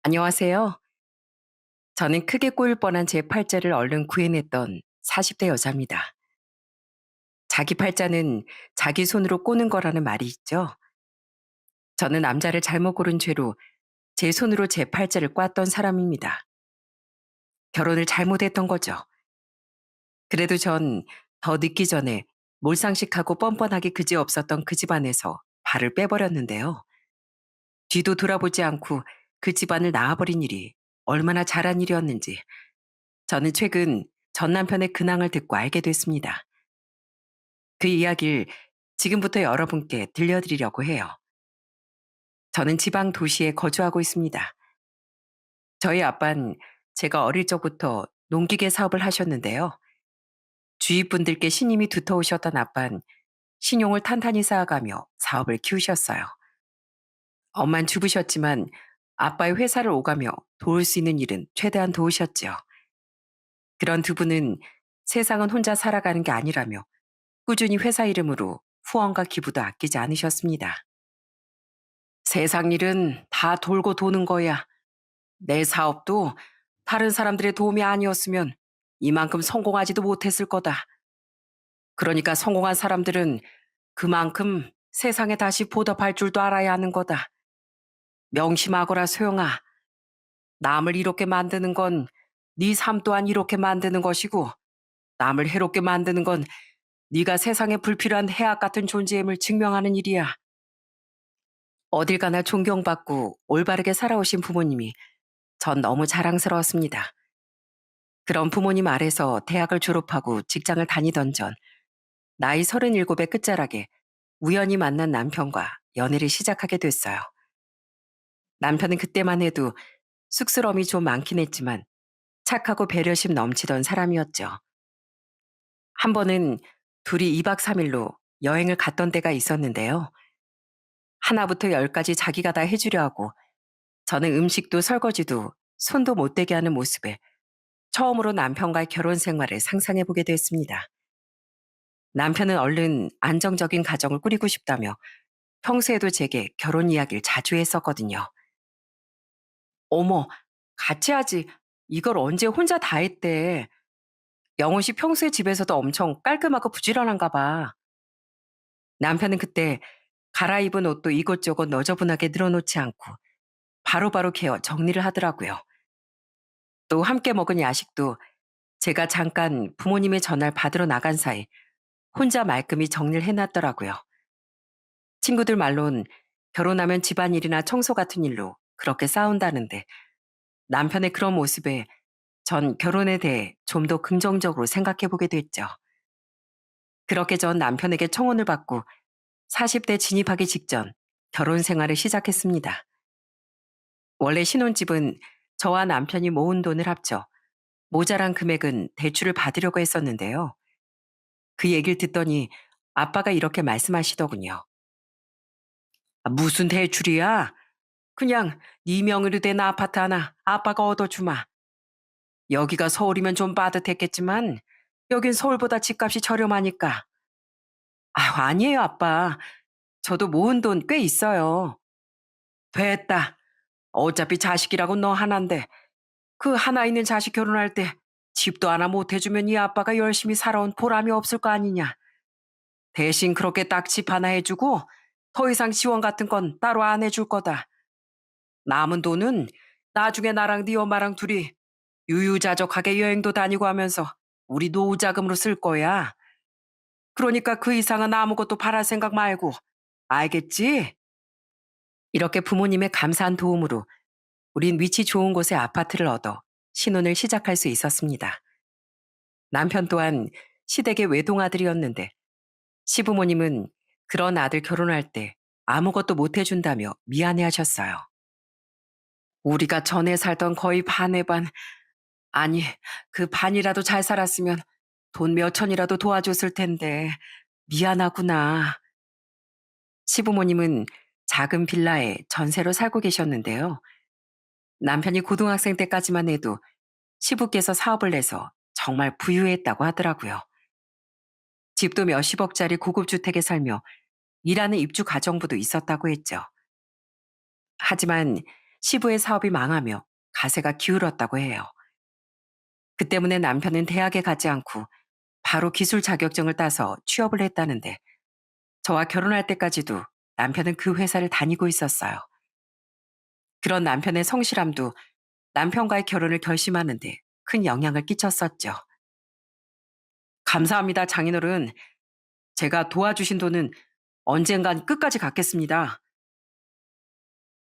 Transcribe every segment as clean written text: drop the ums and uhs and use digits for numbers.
안녕하세요. 저는 크게 꼬일 뻔한 제 팔자를 얼른 구해냈던 40대 여자입니다. 자기 팔자는 자기 손으로 꼬는 거라는 말이 있죠. 저는 남자를 잘못 고른 죄로 제 손으로 제 팔자를 꽈던 사람입니다. 결혼을 잘못했던 거죠. 그래도 전 더 늦기 전에 몰상식하고 뻔뻔하게 그지없었던 그 집안에서 발을 빼버렸는데요. 뒤도 돌아보지 않고 그 집안을 낳아버린 일이 얼마나 잘한 일이었는지 저는 최근 전 남편의 근황을 듣고 알게 됐습니다. 그 이야기를 지금부터 여러분께 들려드리려고 해요. 저는 지방 도시에 거주하고 있습니다. 저희 아빠는 제가 어릴 적부터 농기계 사업을 하셨는데요. 주위 분들께 신임이 두터우셨던 아빠는 신용을 탄탄히 쌓아가며 사업을 키우셨어요. 엄만 주부셨지만 아빠의 회사를 오가며 도울 수 있는 일은 최대한 도우셨죠. 그런 두 분은 세상은 혼자 살아가는 게 아니라며 꾸준히 회사 이름으로 후원과 기부도 아끼지 않으셨습니다. 세상 일은 다 돌고 도는 거야. 내 사업도 다른 사람들의 도움이 아니었으면 이만큼 성공하지도 못했을 거다. 그러니까 성공한 사람들은 그만큼 세상에 다시 보답할 줄도 알아야 하는 거다. 명심하거라 소영아. 남을 이롭게 만드는 건 네 삶 또한 이롭게 만드는 것이고 남을 해롭게 만드는 건 네가 세상에 불필요한 해악 같은 존재임을 증명하는 일이야. 어딜 가나 존경받고 올바르게 살아오신 부모님이 전 너무 자랑스러웠습니다. 그런 부모님 아래서 대학을 졸업하고 직장을 다니던 전 나이 37의 끝자락에 우연히 만난 남편과 연애를 시작하게 됐어요. 남편은 그때만 해도 쑥스러움이 좀 많긴 했지만 착하고 배려심 넘치던 사람이었죠. 한 번은 둘이 2박 3일로 여행을 갔던 때가 있었는데요. 하나부터 열까지 자기가 다 해주려 하고 저는 음식도 설거지도 손도 못 대게 하는 모습에 처음으로 남편과의 결혼 생활을 상상해 보게 됐습니다. 남편은 얼른 안정적인 가정을 꾸리고 싶다며 평소에도 제게 결혼 이야기를 자주 했었거든요. 어머, 같이 하지. 이걸 언제 혼자 다 했대. 영훈 씨 평소에 집에서도 엄청 깔끔하고 부지런한가 봐. 남편은 그때 갈아입은 옷도 이것저것 너저분하게 늘어놓지 않고 바로바로 개어 정리를 하더라고요. 또 함께 먹은 야식도 제가 잠깐 부모님의 전화를 받으러 나간 사이 혼자 말끔히 정리를 해놨더라고요. 친구들 말론 결혼하면 집안일이나 청소 같은 일로 그렇게 싸운다는데 남편의 그런 모습에 전 결혼에 대해 좀 더 긍정적으로 생각해 보게 됐죠. 그렇게 전 남편에게 청혼을 받고 40대 진입하기 직전 결혼 생활을 시작했습니다. 원래 신혼집은 저와 남편이 모은 돈을 합쳐 모자란 금액은 대출을 받으려고 했었는데요. 그 얘기를 듣더니 아빠가 이렇게 말씀하시더군요. "아, 무슨 대출이야? 그냥 네 명의로 된 아파트 하나 아빠가 얻어주마. 여기가 서울이면 좀 빠듯했겠지만 여긴 서울보다 집값이 저렴하니까." "아, 아니에요, 아빠. 저도 모은 돈 꽤 있어요." "됐다. 어차피 자식이라고 너 하나인데 그 하나 있는 자식 결혼할 때 집도 하나 못 해주면 이 아빠가 열심히 살아온 보람이 없을 거 아니냐. 대신 그렇게 딱 집 하나 해주고 더 이상 지원 같은 건 따로 안 해줄 거다. 남은 돈은 나중에 나랑 네 엄마랑 둘이 유유자적하게 여행도 다니고 하면서 우리 노후 자금으로 쓸 거야. 그러니까 그 이상은 아무것도 바랄 생각 말고. 알겠지?" 이렇게 부모님의 감사한 도움으로 우린 위치 좋은 곳에 아파트를 얻어 신혼을 시작할 수 있었습니다. 남편 또한 시댁의 외동아들이었는데 시부모님은 그런 아들 결혼할 때 아무것도 못 해준다며 미안해 하셨어요. 우리가 전에 살던 거의 반의 반, 아니, 그 반이라도 잘 살았으면 돈 몇 천이라도 도와줬을 텐데, 미안하구나. 시부모님은 작은 빌라에 전세로 살고 계셨는데요. 남편이 고등학생 때까지만 해도 시부께서 사업을 내서 정말 부유했다고 하더라고요. 집도 몇십억짜리 고급 주택에 살며 일하는 입주 가정부도 있었다고 했죠. 하지만 시부의 사업이 망하며 가세가 기울었다고 해요. 그 때문에 남편은 대학에 가지 않고 바로 기술 자격증을 따서 취업을 했다는데 저와 결혼할 때까지도 남편은 그 회사를 다니고 있었어요. 그런 남편의 성실함도 남편과의 결혼을 결심하는데 큰 영향을 끼쳤었죠. 감사합니다, 장인어른. 제가 도와주신 돈은 언젠간 끝까지 갚겠습니다.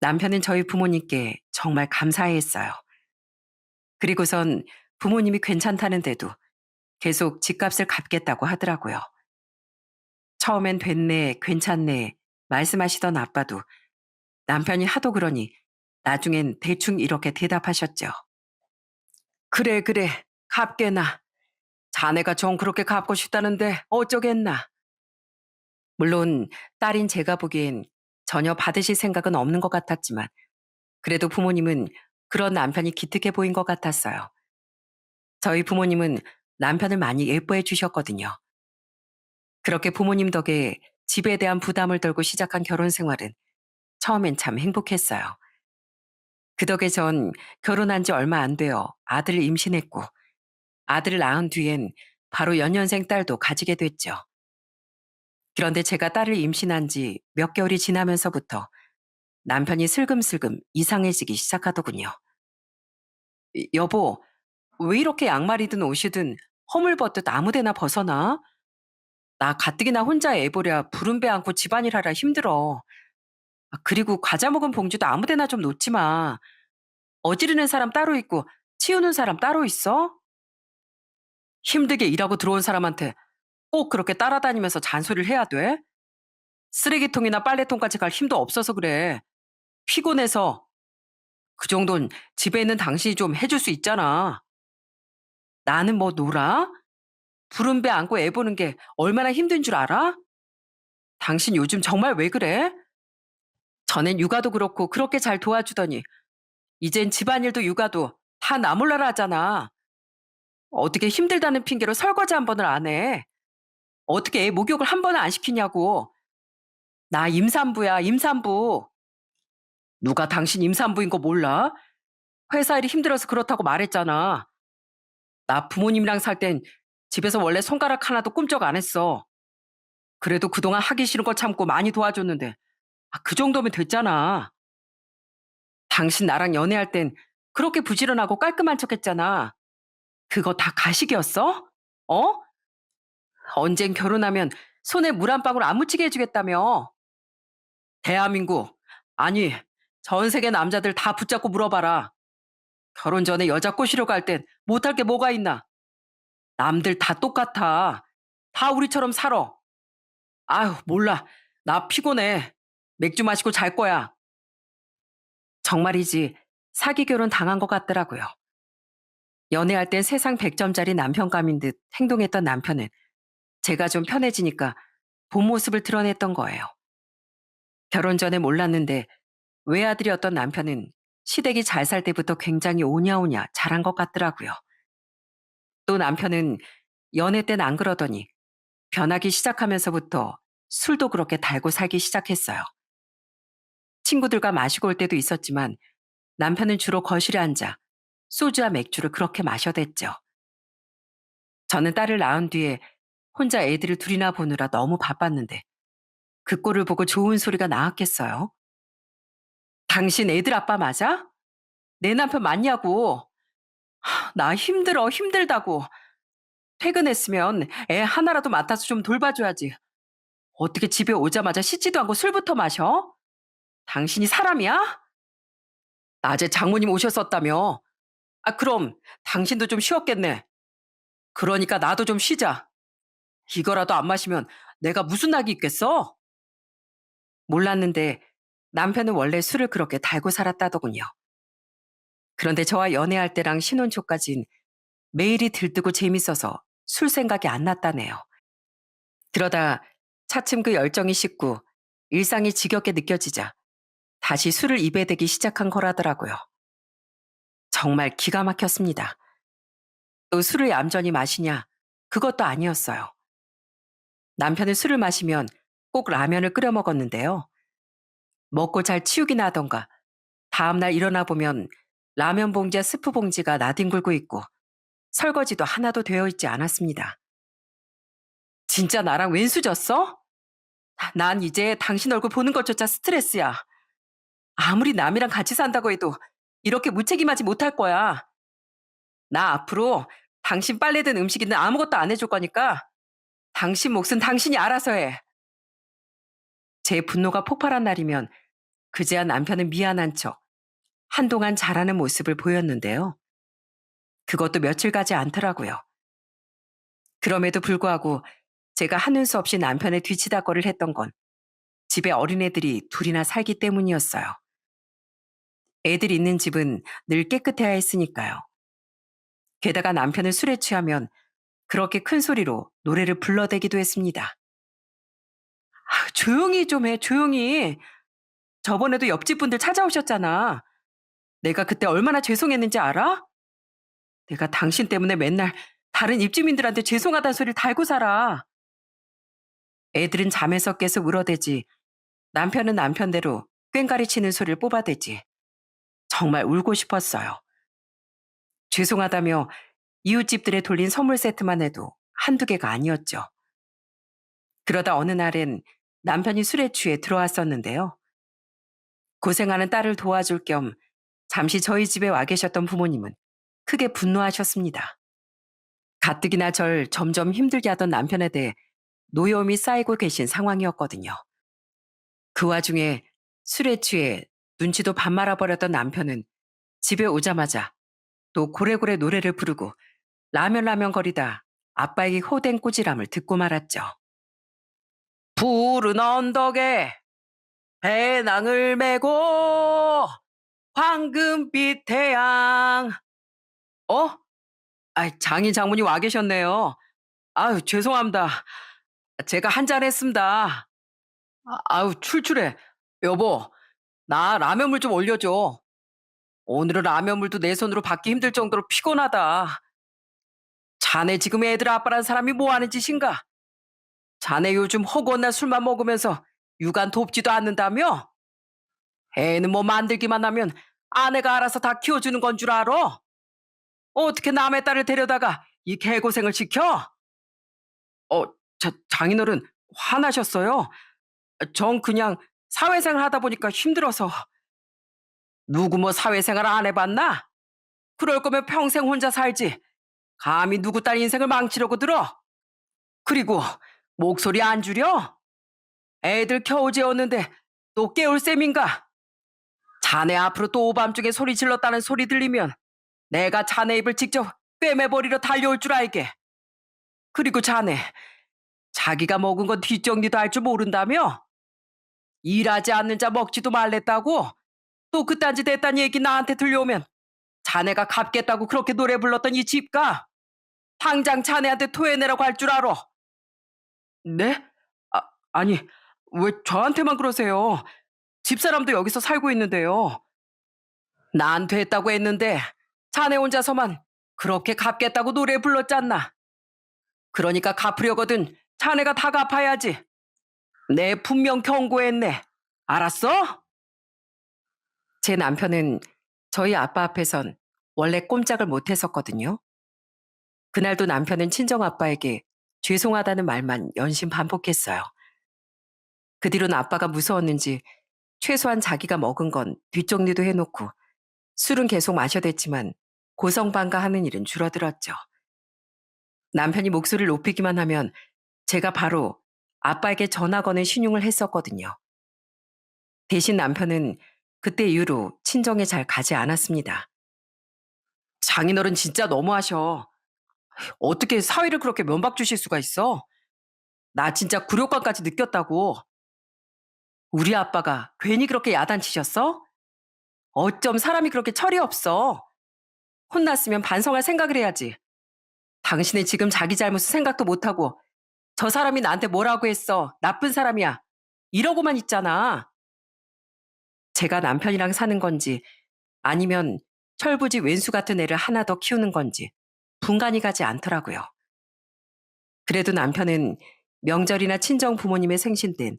남편은 저희 부모님께 정말 감사해했어요. 그리고선 부모님이 괜찮다는데도 계속 집값을 갚겠다고 하더라고요. 처음엔 됐네, 괜찮네 말씀하시던 아빠도 남편이 하도 그러니 나중엔 대충 이렇게 대답하셨죠. 그래, 그래, 갚게나. 자네가 정 그렇게 갚고 싶다는데 어쩌겠나. 물론 딸인 제가 보기엔 전혀 받으실 생각은 없는 것 같았지만 그래도 부모님은 그런 남편이 기특해 보인 것 같았어요. 저희 부모님은 남편을 많이 예뻐해 주셨거든요. 그렇게 부모님 덕에 집에 대한 부담을 덜고 시작한 결혼 생활은 처음엔 참 행복했어요. 그 덕에 전 결혼한 지 얼마 안 되어 아들을 임신했고 아들을 낳은 뒤엔 바로 연년생 딸도 가지게 됐죠. 그런데 제가 딸을 임신한 지 몇 개월이 지나면서부터 남편이 슬금슬금 이상해지기 시작하더군요. 여보, 왜 이렇게 양말이든 옷이든 허물벗듯 아무데나 벗어나? 나 가뜩이나 혼자 애 보랴 부른 배 안고 집안일 하라 힘들어. 그리고 과자 먹은 봉지도 아무데나 좀 놓지 마. 어지르는 사람 따로 있고 치우는 사람 따로 있어? 힘들게 일하고 들어온 사람한테 꼭 그렇게 따라다니면서 잔소리를 해야 돼? 쓰레기통이나 빨래통까지 갈 힘도 없어서 그래. 피곤해서. 그 정도는 집에 있는 당신이 좀 해줄 수 있잖아. 나는 뭐 놀아? 부른 배 안고 애 보는 게 얼마나 힘든 줄 알아? 당신 요즘 정말 왜 그래? 전엔 육아도 그렇고 그렇게 잘 도와주더니 이젠 집안일도 육아도 다 나 몰라라 하잖아. 어떻게 힘들다는 핑계로 설거지 한 번을 안 해? 어떻게 애 목욕을 한 번은 안 시키냐고. 나 임산부야, 임산부. 누가 당신 임산부인 거 몰라? 회사 일이 힘들어서 그렇다고 말했잖아. 나 부모님이랑 살 땐 집에서 원래 손가락 하나도 꿈쩍 안 했어. 그래도 그동안 하기 싫은 거 참고 많이 도와줬는데, 그 정도면 됐잖아. 당신 나랑 연애할 땐 그렇게 부지런하고 깔끔한 척 했잖아. 그거 다 가식이었어? 어? 언젠 결혼하면 손에 물 한 방울 안 묻히게 해주겠다며. 대한민국, 아니, 전 세계 남자들 다 붙잡고 물어봐라. 결혼 전에 여자 꼬시러 갈 땐 못할 게 뭐가 있나? 남들 다 똑같아. 다 우리처럼 살아. 아휴, 몰라. 나 피곤해. 맥주 마시고 잘 거야. 정말이지 사기 결혼 당한 것 같더라고요. 연애할 땐 세상 100점짜리 남편감인 듯 행동했던 남편은 제가 좀 편해지니까 본 모습을 드러냈던 거예요. 결혼 전에 몰랐는데 외아들이었던 남편은 시댁이 잘 살 때부터 굉장히 오냐오냐 잘한 것 같더라고요. 또 남편은 연애 땐 안 그러더니 변하기 시작하면서부터 술도 그렇게 달고 살기 시작했어요. 친구들과 마시고 올 때도 있었지만 남편은 주로 거실에 앉아 소주와 맥주를 그렇게 마셔댔죠. 저는 딸을 낳은 뒤에 혼자 애들을 둘이나 보느라 너무 바빴는데 그 꼴을 보고 좋은 소리가 나왔겠어요? 당신 애들 아빠 맞아? 내 남편 맞냐고. 나 힘들어, 힘들다고. 퇴근했으면 애 하나라도 맡아서 좀 돌봐줘야지. 어떻게 집에 오자마자 씻지도 않고 술부터 마셔? 당신이 사람이야? 낮에 장모님 오셨었다며. 그럼 당신도 좀 쉬었겠네. 그러니까 나도 좀 쉬자. 이거라도 안 마시면 내가 무슨 낙이 있겠어? 몰랐는데 남편은 원래 술을 그렇게 달고 살았다더군요. 그런데 저와 연애할 때랑 신혼 초까진 매일이 들뜨고 재밌어서 술 생각이 안 났다네요. 그러다 차츰 그 열정이 식고 일상이 지겹게 느껴지자 다시 술을 입에 대기 시작한 거라더라고요. 정말 기가 막혔습니다. 또 술을 얌전히 마시냐? 그것도 아니었어요. 남편은 술을 마시면 꼭 라면을 끓여 먹었는데요. 먹고 잘 치우기나 하던가 다음날 일어나 보면 라면 봉지와 스프 봉지가 나뒹굴고 있고 설거지도 하나도 되어 있지 않았습니다. 진짜 나랑 왼수졌어? 난 이제 당신 얼굴 보는 것조차 스트레스야. 아무리 남이랑 같이 산다고 해도 이렇게 무책임하지 못할 거야. 나 앞으로 당신 빨래 든 음식이든 아무것도 안 해줄 거니까 당신 몫은 당신이 알아서 해. 제 분노가 폭발한 날이면 그제야 남편은 미안한 척 한동안 잘하는 모습을 보였는데요. 그것도 며칠 가지 않더라고요. 그럼에도 불구하고 제가 하는 수 없이 남편의 뒤치다거리를 했던 건 집에 어린애들이 둘이나 살기 때문이었어요. 애들이 있는 집은 늘 깨끗해야 했으니까요. 게다가 남편은 술에 취하면 그렇게 큰 소리로 노래를 불러대기도 했습니다. 아, 조용히 좀 해, 조용히. 저번에도 옆집 분들 찾아오셨잖아. 내가 그때 얼마나 죄송했는지 알아? 내가 당신 때문에 맨날 다른 입주민들한테 죄송하다는 소리를 달고 살아. 애들은 잠에서 깨서 울어대지. 남편은 남편대로 꽹가리 치는 소리를 뽑아대지. 정말 울고 싶었어요. 죄송하다며 이웃집들에 돌린 선물 세트만 해도 한두 개가 아니었죠. 그러다 어느 날엔 남편이 술에 취해 들어왔었는데요. 고생하는 딸을 도와줄 겸 잠시 저희 집에 와 계셨던 부모님은 크게 분노하셨습니다. 가뜩이나 절 점점 힘들게 하던 남편에 대해 노여움이 쌓이고 계신 상황이었거든요. 그 와중에 술에 취해 눈치도 밥 말아버렸던 남편은 집에 오자마자 또 고래고래 노래를 부르고 라면 거리다 아빠에게 호된 꾸지람을 듣고 말았죠. 푸른 언덕에 배낭을 메고 황금빛 태양. 어? 장인 장모님 와 계셨네요. 아유, 죄송합니다. 제가 한잔 했습니다. 아유, 출출해. 여보, 나 라면물 좀 올려줘. 오늘은 라면물도 내 손으로 받기 힘들 정도로 피곤하다. 자네 지금 애들 아빠란 사람이 뭐 하는 짓인가? 자네 요즘 허구한 날 술만 먹으면서 육아 돕지도 않는다며? 애는 뭐 만들기만 하면 아내가 알아서 다 키워주는 건 줄 알아? 어떻게 남의 딸을 데려다가 이 개고생을 시켜? 어, 장인어른 화나셨어요? 전 그냥 사회생활 하다 보니까 힘들어서. 누구 뭐 사회생활 안 해봤나? 그럴 거면 평생 혼자 살지. 감히 누구 딸 인생을 망치려고 들어? 그리고 목소리 안 줄여? 애들 겨우 재웠는데 또 깨울 셈인가? 자네 앞으로 또 오밤중에 소리 질렀다는 소리 들리면 내가 자네 입을 직접 꿰매버리러 달려올 줄 알게. 그리고 자네, 자기가 먹은 건 뒷정리도 할 줄 모른다며? 일하지 않는 자 먹지도 말랬다고? 또 그딴 짓 했단 얘기 나한테 들려오면 자네가 갚겠다고 그렇게 노래 불렀던 이 집가 당장 자네한테 토해내라고 할 줄 알아. 네? 아니, 왜 저한테만 그러세요? 집사람도 여기서 살고 있는데요. 난 됐다고 했는데 자네 혼자서만 그렇게 갚겠다고 노래 불렀잖나. 그러니까 갚으려거든 자네가 다 갚아야지. 내 분명 경고했네. 알았어? 제 남편은 저희 아빠 앞에선 원래 꼼짝을 못 했었거든요. 그날도 남편은 친정아빠에게 죄송하다는 말만 연신 반복했어요. 그 뒤로는 아빠가 무서웠는지 최소한 자기가 먹은 건 뒷정리도 해놓고 술은 계속 마셔댔지만 고성방가하는 일은 줄어들었죠. 남편이 목소리를 높이기만 하면 제가 바로 아빠에게 전화 거는 신용을 했었거든요. 대신 남편은 그때 이후로 친정에 잘 가지 않았습니다. 장인어른 진짜 너무하셔. 어떻게 사위를 그렇게 면박 주실 수가 있어? 나 진짜 굴욕감까지 느꼈다고. 우리 아빠가 괜히 그렇게 야단치셨어? 어쩜 사람이 그렇게 철이 없어. 혼났으면 반성할 생각을 해야지. 당신은 지금 자기 잘못을 생각도 못하고 저 사람이 나한테 뭐라고 했어. 나쁜 사람이야. 이러고만 있잖아. 제가 남편이랑 사는 건지 아니면 철부지 왼수 같은 애를 하나 더 키우는 건지 분간이 가지 않더라고요. 그래도 남편은 명절이나 친정 부모님의 생신 땐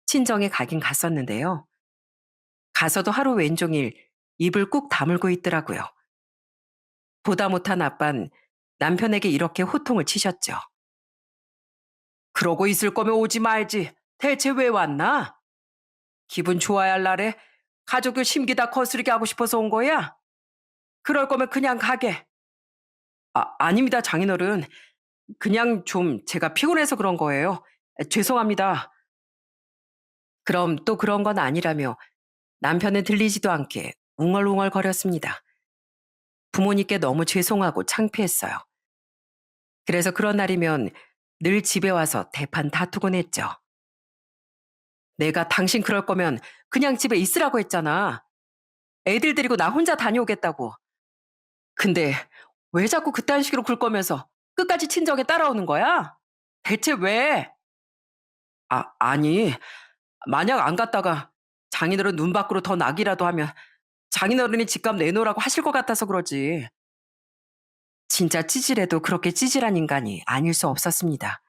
친정에 가긴 갔었는데요. 가서도 하루 왼종일 입을 꾹 다물고 있더라고요. 보다 못한 아빤 남편에게 이렇게 호통을 치셨죠. 그러고 있을 거면 오지 말지. 대체 왜 왔나? 기분 좋아야 할 날에 가족을 심기다 거스르게 하고 싶어서 온 거야? 그럴 거면 그냥 가게. 아닙니다, 장인어른. 그냥 좀 제가 피곤해서 그런 거예요. 죄송합니다. 그럼 또 그런 건 아니라며 남편은 들리지도 않게 웅얼웅얼 거렸습니다. 부모님께 너무 죄송하고 창피했어요. 그래서 그런 날이면 늘 집에 와서 대판 다투곤 했죠. 내가 당신 그럴 거면 그냥 집에 있으라고 했잖아. 애들 데리고 나 혼자 다녀오겠다고. 근데 왜 자꾸 그딴 식으로 굴 거면서 끝까지 친정에 따라오는 거야? 대체 왜? 아니, 만약 안 갔다가 장인어른 눈 밖으로 더 나기라도 하면 장인어른이 집값 내놓으라고 하실 것 같아서 그러지. 진짜 찌질해도 그렇게 찌질한 인간이 아닐 수 없었습니다.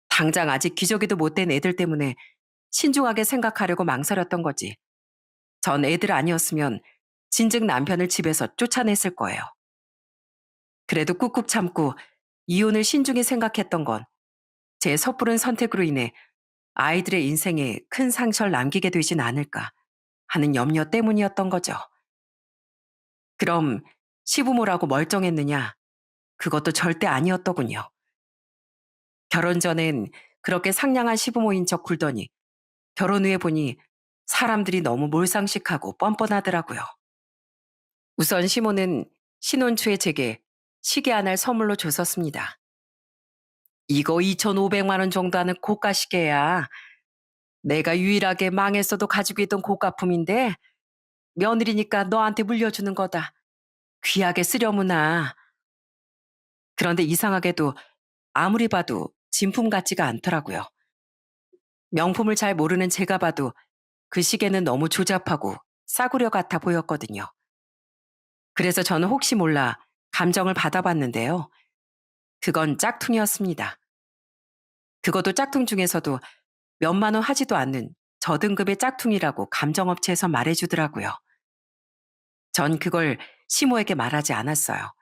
당장 아직 기저귀도 못 된 애들 때문에 신중하게 생각하려고 망설였던 거지. 전 애들 아니었으면 진즉 남편을 집에서 쫓아냈을 거예요. 그래도 꾹꾹 참고 이혼을 신중히 생각했던 건 제 섣부른 선택으로 인해 아이들의 인생에 큰 상처를 남기게 되진 않을까 하는 염려 때문이었던 거죠. 그럼 시부모라고 멀쩡했느냐? 그것도 절대 아니었더군요. 결혼 전엔 그렇게 상냥한 시부모인 척 굴더니 결혼 후에 보니 사람들이 너무 몰상식하고 뻔뻔하더라고요. 우선 시모는 신혼 초에 제게 시계 하나를 선물로 줬었습니다. 이거 2,500만 원 정도 하는 고가 시계야. 내가 유일하게 망했어도 가지고 있던 고가품인데 며느리니까 너한테 물려주는 거다. 귀하게 쓰려무나. 그런데 이상하게도 아무리 봐도 진품 같지가 않더라고요. 명품을 잘 모르는 제가 봐도 그 시계는 너무 조잡하고 싸구려 같아 보였거든요. 그래서 저는 혹시 몰라 감정을 받아봤는데요. 그건 짝퉁이었습니다. 그것도 짝퉁 중에서도 몇만 원 하지도 않는 저등급의 짝퉁이라고 감정업체에서 말해주더라고요. 전 그걸 시모에게 말하지 않았어요.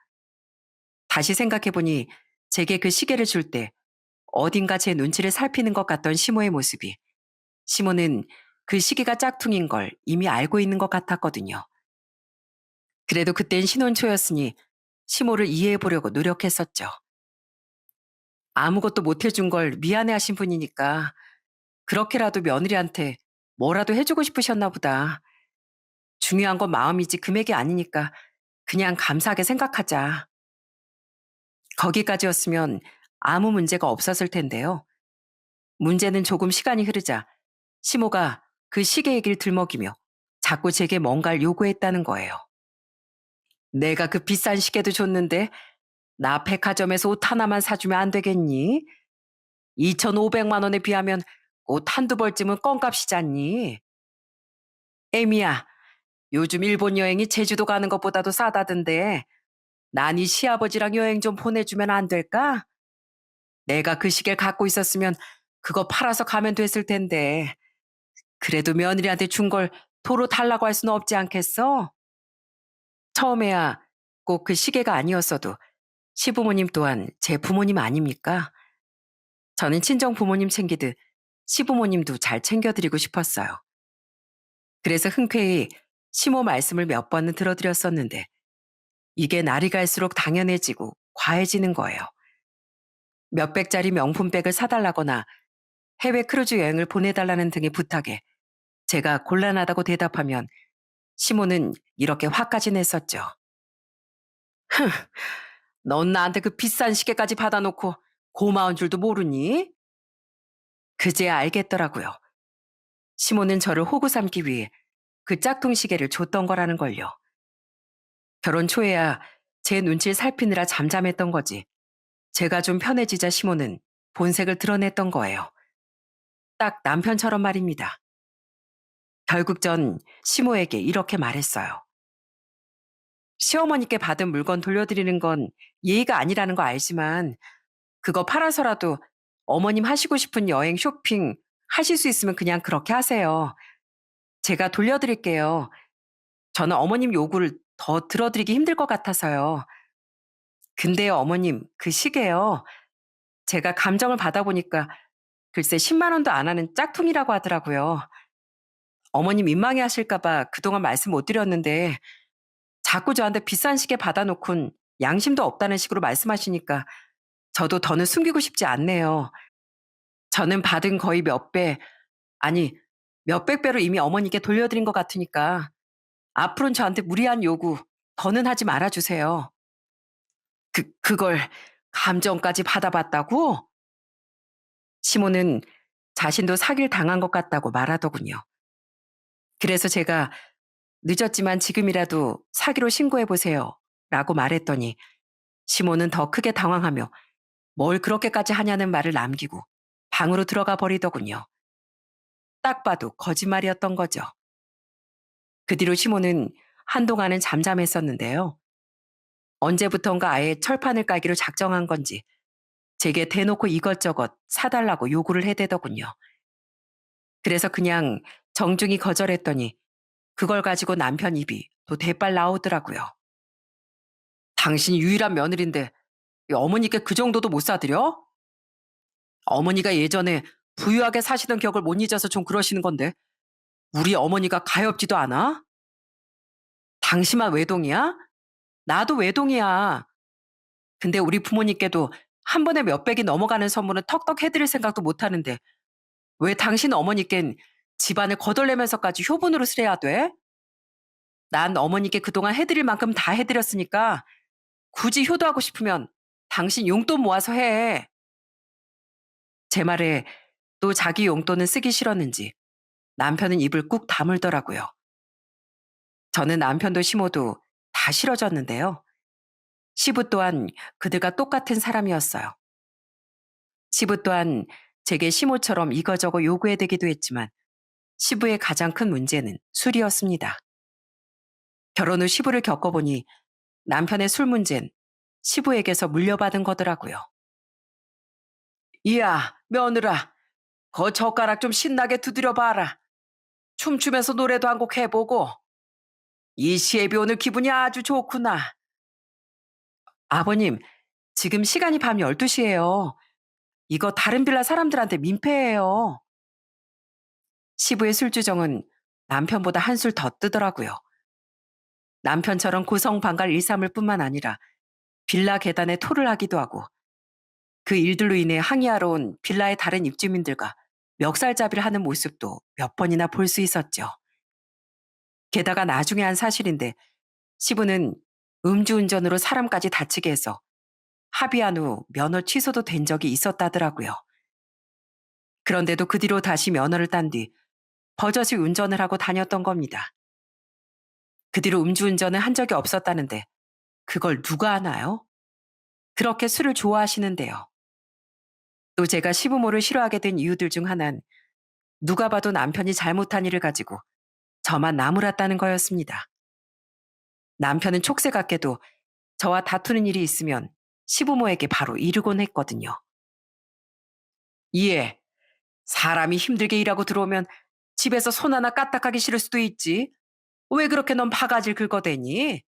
다시 생각해보니 제게 그 시계를 줄 때 어딘가 제 눈치를 살피는 것 같던 시모의 모습이 시모는 그 시계가 짝퉁인 걸 이미 알고 있는 것 같았거든요. 그래도 그땐 신혼 초였으니 시모를 이해해보려고 노력했었죠. 아무것도 못 해준 걸 미안해하신 분이니까 그렇게라도 며느리한테 뭐라도 해주고 싶으셨나 보다. 중요한 건 마음이지 금액이 아니니까 그냥 감사하게 생각하자. 거기까지였으면 아무 문제가 없었을 텐데요. 문제는 조금 시간이 흐르자 시모가 그 시계 얘기를 들먹이며 자꾸 제게 뭔가를 요구했다는 거예요. 내가 그 비싼 시계도 줬는데 나 백화점에서 옷 하나만 사주면 안 되겠니? 2,500만 원에 비하면 옷 한두 벌쯤은 껌값이잖니. 에미야, 요즘 일본 여행이 제주도 가는 것보다도 싸다던데 난 이 시아버지랑 여행 좀 보내주면 안 될까? 내가 그 시계를 갖고 있었으면 그거 팔아서 가면 됐을 텐데 그래도 며느리한테 준 걸 도로 달라고 할 수는 없지 않겠어? 처음에야 꼭 그 시계가 아니었어도 시부모님 또한 제 부모님 아닙니까? 저는 친정 부모님 챙기듯 시부모님도 잘 챙겨드리고 싶었어요. 그래서 흔쾌히 시모 말씀을 몇 번은 들어드렸었는데 이게 날이 갈수록 당연해지고 과해지는 거예요. 몇백짜리 명품백을 사달라거나 해외 크루즈 여행을 보내달라는 등의 부탁에 제가 곤란하다고 대답하면 시모는 이렇게 화까지 냈었죠. 넌 나한테 그 비싼 시계까지 받아놓고 고마운 줄도 모르니? 그제야 알겠더라고요. 시모는 저를 호구 삼기 위해 그 짝퉁 시계를 줬던 거라는 걸요. 결혼 초에야 제 눈치를 살피느라 잠잠했던 거지. 제가 좀 편해지자 시모는 본색을 드러냈던 거예요. 딱 남편처럼 말입니다. 결국 전 시모에게 이렇게 말했어요. 시어머니께 받은 물건 돌려드리는 건 예의가 아니라는 거 알지만 그거 팔아서라도 어머님 하시고 싶은 여행 쇼핑 하실 수 있으면 그냥 그렇게 하세요. 제가 돌려드릴게요. 저는 어머님 요구를 더 들어드리기 힘들 것 같아서요. 근데요, 어머님, 그 시계요. 제가 감정을 받아보니까 글쎄 10만 원도 안 하는 짝퉁이라고 하더라고요. 어머님 민망해 하실까 봐 그동안 말씀 못 드렸는데 자꾸 저한테 비싼 시계 받아놓곤 양심도 없다는 식으로 말씀하시니까 저도 더는 숨기고 싶지 않네요. 저는 받은 거의 몇 배, 아니, 몇백 배로 이미 어머니께 돌려드린 것 같으니까 앞으로는 저한테 무리한 요구 더는 하지 말아 주세요. 그걸 감정까지 받아봤다고? 시모는 자신도 사기를 당한 것 같다고 말하더군요. 그래서 제가 늦었지만 지금이라도 사기로 신고해 보세요. 라고 말했더니 시모는 더 크게 당황하며 뭘 그렇게까지 하냐는 말을 남기고 방으로 들어가 버리더군요. 딱 봐도 거짓말이었던 거죠. 그 뒤로 시모는 한동안은 잠잠했었는데요. 언제부턴가 아예 철판을 깔기로 작정한 건지 제게 대놓고 이것저것 사달라고 요구를 해대더군요. 그래서 그냥 정중히 거절했더니 그걸 가지고 남편 입이 또 대빨 나오더라고요. 당신이 유일한 며느리인데 어머니께 그 정도도 못 사드려? 어머니가 예전에 부유하게 사시던 기억을 못 잊어서 좀 그러시는 건데 우리 어머니가 가엾지도 않아? 당신만 외동이야? 나도 외동이야. 근데 우리 부모님께도 한 번에 몇백이 넘어가는 선물은 턱턱 해드릴 생각도 못 하는데 왜 당신 어머니껜 집안을 거덜내면서까지 효분으로 쓰래야 돼? 난 어머니께 그동안 해드릴 만큼 다 해드렸으니까 굳이 효도하고 싶으면 당신 용돈 모아서 해. 제 말에 또 자기 용돈은 쓰기 싫었는지 남편은 입을 꾹 다물더라고요. 저는 남편도 시모도 다 싫어졌는데요. 시부 또한 그들과 똑같은 사람이었어요. 시부 또한 제게 시모처럼 이거저거 요구해대기도 했지만 시부의 가장 큰 문제는 술이었습니다. 결혼 후 시부를 겪어보니 남편의 술 문제는 시부에게서 물려받은 거더라고요. 이야, 며느라, 거 젓가락 좀 신나게 두드려 봐라. 춤추면서 노래도 한 곡 해보고. 이 시애비 오늘 기분이 아주 좋구나. 아버님, 지금 시간이 밤 12시예요. 이거 다른 빌라 사람들한테 민폐예요. 시부의 술주정은 남편보다 한술 더 뜨더라고요. 남편처럼 고성방갈 일삼을 뿐만 아니라 빌라 계단에 토를 하기도 하고 그 일들로 인해 항의하러 온 빌라의 다른 입주민들과 멱살잡이를 하는 모습도 몇 번이나 볼 수 있었죠. 게다가 나중에 한 사실인데 시부는 음주운전으로 사람까지 다치게 해서 합의한 후 면허 취소도 된 적이 있었다더라고요. 그런데도 그 뒤로 다시 면허를 딴 뒤 버젓이 운전을 하고 다녔던 겁니다. 그 뒤로 음주운전을 한 적이 없었다는데 그걸 누가 하나요? 그렇게 술을 좋아하시는데요. 또 제가 시부모를 싫어하게 된 이유들 중 하나는 누가 봐도 남편이 잘못한 일을 가지고 저만 나무랐다는 거였습니다. 남편은 촉새 같게도 저와 다투는 일이 있으면 시부모에게 바로 이르곤 했거든요. 이해. 사람이 힘들게 일하고 들어오면 집에서 손 하나 까딱하기 싫을 수도 있지. 왜 그렇게 넌 바가지를 긁어대니?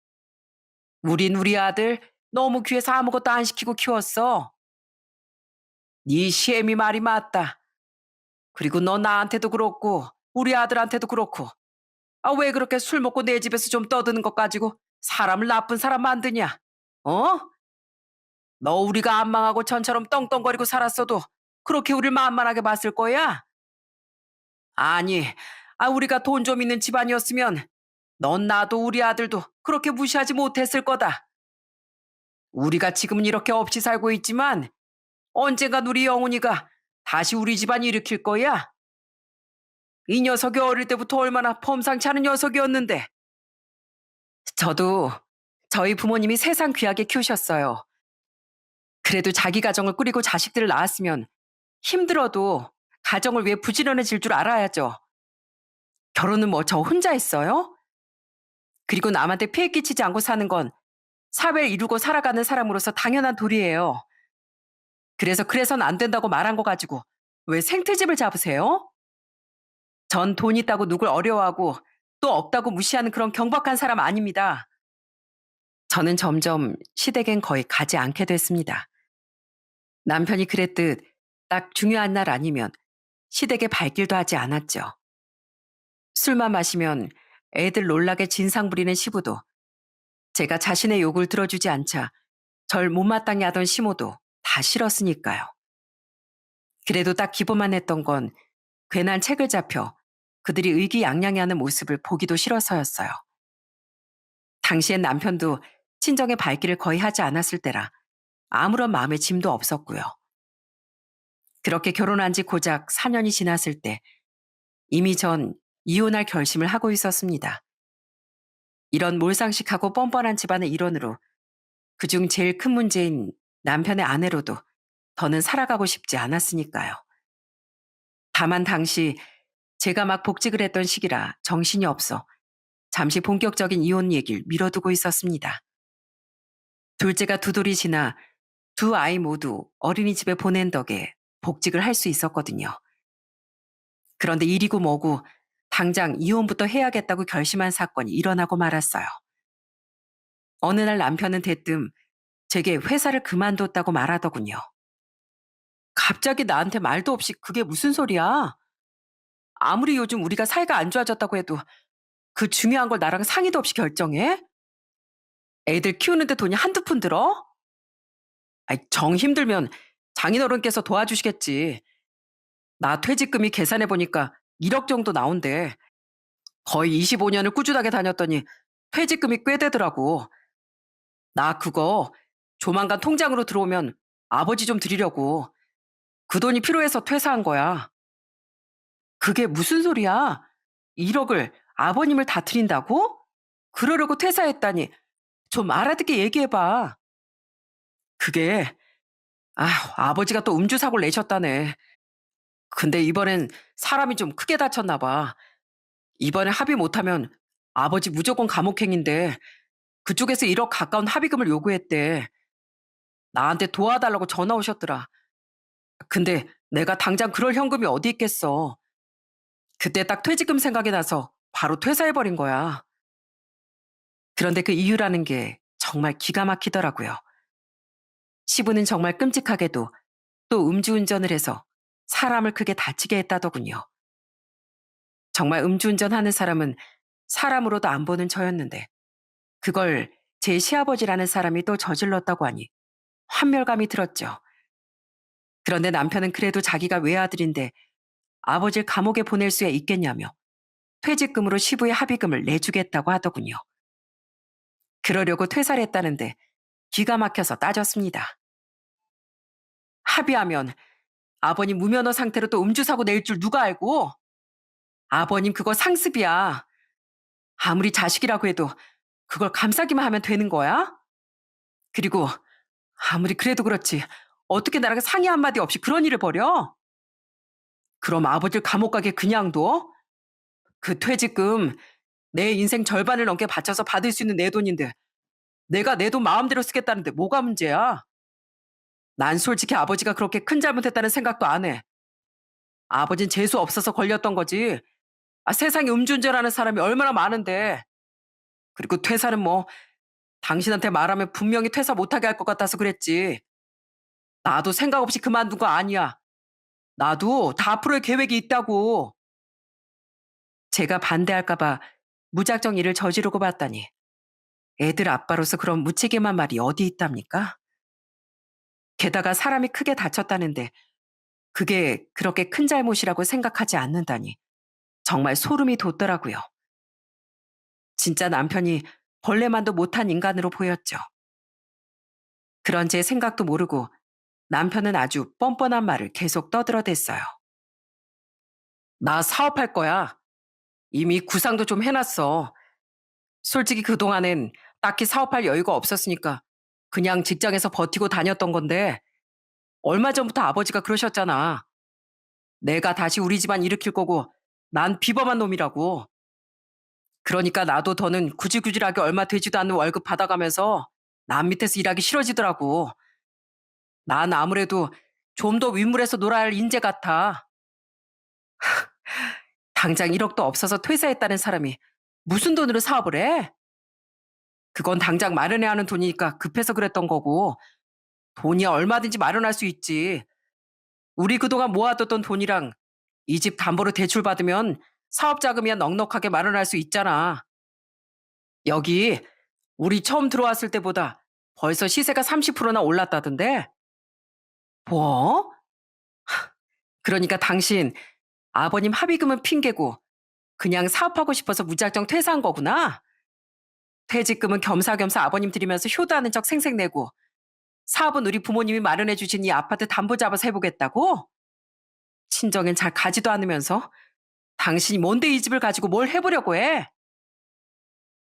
우린 우리 아들 너무 귀해서 아무것도 안 시키고 키웠어. 네 시애미 말이 맞다. 그리고 너 나한테도 그렇고 우리 아들한테도 그렇고 왜 그렇게 술 먹고 내 집에서 좀 떠드는 것 가지고 사람을 나쁜 사람 만드냐? 어? 너 우리가 안 망하고 전처럼 떵떵거리고 살았어도 그렇게 우릴 만만하게 봤을 거야? 아니, 우리가 돈 좀 있는 집안이었으면 넌 나도 우리 아들도 그렇게 무시하지 못했을 거다. 우리가 지금은 이렇게 없이 살고 있지만 언젠간 우리 영훈이가 다시 우리 집안 일으킬 거야. 이 녀석이 어릴 때부터 얼마나 범상치 않은 녀석이었는데. 저도 저희 부모님이 세상 귀하게 키우셨어요. 그래도 자기 가정을 꾸리고 자식들을 낳았으면 힘들어도 가정을 위해 부지런해질 줄 알아야죠. 결혼은 뭐 저 혼자 했어요? 그리고 남한테 피해 끼치지 않고 사는 건 사회를 이루고 살아가는 사람으로서 당연한 도리예요. 그래서는 안 된다고 말한 거 가지고 왜 생트집을 잡으세요? 전 돈 있다고 누굴 어려워하고 또 없다고 무시하는 그런 경박한 사람 아닙니다. 저는 점점 시댁엔 거의 가지 않게 됐습니다. 남편이 그랬듯 딱 중요한 날 아니면 시댁에 발길도 하지 않았죠. 술만 마시면 애들 놀라게 진상 부리는 시부도, 제가 자신의 욕을 들어주지 않자 절 못마땅해 하던 시모도 다 싫었으니까요. 그래도 딱 기본만 했던 건 괜한 책을 잡혀 그들이 의기양양해하는 모습을 보기도 싫어서였어요. 당시엔 남편도 친정의 발길을 거의 하지 않았을 때라 아무런 마음의 짐도 없었고요. 그렇게 결혼한 지 고작 4년이 지났을 때 이미 전 이혼할 결심을 하고 있었습니다. 이런 몰상식하고 뻔뻔한 집안의 일원으로 그중 제일 큰 문제인 남편의 아내로도 더는 살아가고 싶지 않았으니까요. 다만 당시 제가 막 복직을 했던 시기라 정신이 없어 잠시 본격적인 이혼 얘기를 미뤄두고 있었습니다. 둘째가 두 돌이 지나 두 아이 모두 어린이집에 보낸 덕에 복직을 할 수 있었거든요. 그런데 일이고 뭐고 당장 이혼부터 해야겠다고 결심한 사건이 일어나고 말았어요. 어느 날 남편은 대뜸 제게 회사를 그만뒀다고 말하더군요. 갑자기 나한테 말도 없이 그게 무슨 소리야? 아무리 요즘 우리가 사이가 안 좋아졌다고 해도 그 중요한 걸 나랑 상의도 없이 결정해? 애들 키우는데 돈이 한두 푼 들어? 아이, 정 힘들면 장인어른께서 도와주시겠지. 나 퇴직금이 계산해보니까 1억 정도 나온대. 거의 25년을 꾸준하게 다녔더니 퇴직금이 꽤 되더라고. 나 그거 조만간 통장으로 들어오면 아버지 좀 드리려고. 그 돈이 필요해서 퇴사한 거야. 그게 무슨 소리야? 1억을 아버님을 다 드린다고? 그러려고 퇴사했다니 좀 알아듣게 얘기해봐. 그게 아버지가 또 음주 사고를 내셨다네. 근데 이번엔 사람이 좀 크게 다쳤나 봐. 이번에 합의 못하면 아버지 무조건 감옥행인데 그쪽에서 1억 가까운 합의금을 요구했대. 나한테 도와달라고 전화 오셨더라. 근데 내가 당장 그럴 현금이 어디 있겠어. 그때 딱 퇴직금 생각이 나서 바로 퇴사해버린 거야. 그런데 그 이유라는 게 정말 기가 막히더라고요. 시부는 정말 끔찍하게도 또 음주운전을 해서 사람을 크게 다치게 했다더군요. 정말 음주운전하는 사람은 사람으로도 안 보는 저였는데 그걸 제 시아버지라는 사람이 또 저질렀다고 하니 환멸감이 들었죠. 그런데 남편은 그래도 자기가 외아들인데 아버지를 감옥에 보낼 수야 있겠냐며 퇴직금으로 시부의 합의금을 내주겠다고 하더군요. 그러려고 퇴사를 했다는데 기가 막혀서 따졌습니다. 합의하면 아버님 무면허 상태로 또 음주사고 낼 줄 누가 알고? 아버님 그거 상습이야. 아무리 자식이라고 해도 그걸 감싸기만 하면 되는 거야? 그리고 아무리 그래도 그렇지 어떻게 나랑 상의 한마디 없이 그런 일을 벌여? 그럼 아버지를 감옥 가게 그냥 둬? 그 퇴직금 내 인생 절반을 넘게 바쳐서 받을 수 있는 내 돈인데 내가 내 돈 마음대로 쓰겠다는데 뭐가 문제야? 난 솔직히 아버지가 그렇게 큰 잘못했다는 생각도 안 해. 아버진 재수 없어서 걸렸던 거지. 세상에 음주운전하는 사람이 얼마나 많은데. 그리고 퇴사는 뭐 당신한테 말하면 분명히 퇴사 못하게 할 것 같아서 그랬지. 나도 생각 없이 그만둔 거 아니야. 나도 다 앞으로의 계획이 있다고. 제가 반대할까 봐 무작정 일을 저지르고 봤다니. 애들 아빠로서 그런 무책임한 말이 어디 있답니까? 게다가 사람이 크게 다쳤다는데 그게 그렇게 큰 잘못이라고 생각하지 않는다니. 정말 소름이 돋더라고요. 진짜 남편이 벌레만도 못한 인간으로 보였죠. 그런 제 생각도 모르고 남편은 아주 뻔뻔한 말을 계속 떠들어댔어요. 나 사업할 거야. 이미 구상도 좀 해놨어. 솔직히 그동안엔 딱히 사업할 여유가 없었으니까 그냥 직장에서 버티고 다녔던 건데 얼마 전부터 아버지가 그러셨잖아. 내가 다시 우리 집안 일으킬 거고 난 비범한 놈이라고. 그러니까 나도 더는 구질구질하게 얼마 되지도 않는 월급 받아가면서 남 밑에서 일하기 싫어지더라고. 난 아무래도 좀 더 윗물에서 놀아야 할 인재 같아. 당장 1억도 없어서 퇴사했다는 사람이 무슨 돈으로 사업을 해? 그건 당장 마련해야 하는 돈이니까 급해서 그랬던 거고, 돈이야 얼마든지 마련할 수 있지. 우리 그동안 모아뒀던 돈이랑 이 집 담보로 대출 받으면 사업 자금이야 넉넉하게 마련할 수 있잖아. 여기 우리 처음 들어왔을 때보다 벌써 시세가 30%나 올랐다던데? 뭐? 그러니까 당신 아버님 합의금은 핑계고 그냥 사업하고 싶어서 무작정 퇴사한 거구나? 퇴직금은 겸사겸사 아버님 드리면서 효도하는 척 생색내고 사업은 우리 부모님이 마련해 주신 이 아파트 담보 잡아서 해보겠다고? 친정엔 잘 가지도 않으면서 당신이 뭔데 이 집을 가지고 뭘 해보려고 해?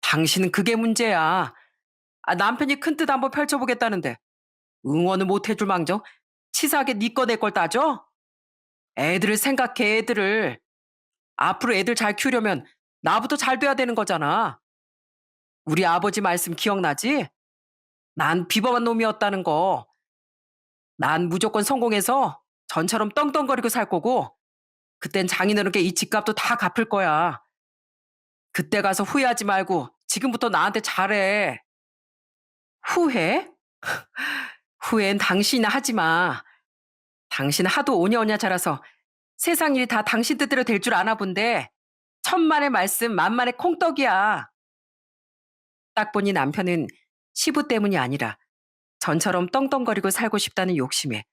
당신은 그게 문제야. 남편이 큰 뜻 한번 펼쳐보겠다는데 응원을 못 해줄 망정 치사하게 네 거 내 걸 따져? 애들을 생각해 애들을. 앞으로 애들 잘 키우려면 나부터 잘 돼야 되는 거잖아. 우리 아버지 말씀 기억나지? 난 비범한 놈이었다는 거. 난 무조건 성공해서 전처럼 떵떵거리고 살 거고 그땐 장인어른께 이 집값도 다 갚을 거야. 그때 가서 후회하지 말고 지금부터 나한테 잘해. 후회? 후회는 당신이나 하지 마. 당신 하도 오냐오냐 자라서 세상 일이 다 당신 뜻대로 될 줄 아나 본데 천만의 말씀 만만의 콩떡이야. 딱 보니 남편은 시부 때문이 아니라 전처럼 떵떵거리고 살고 싶다는 욕심에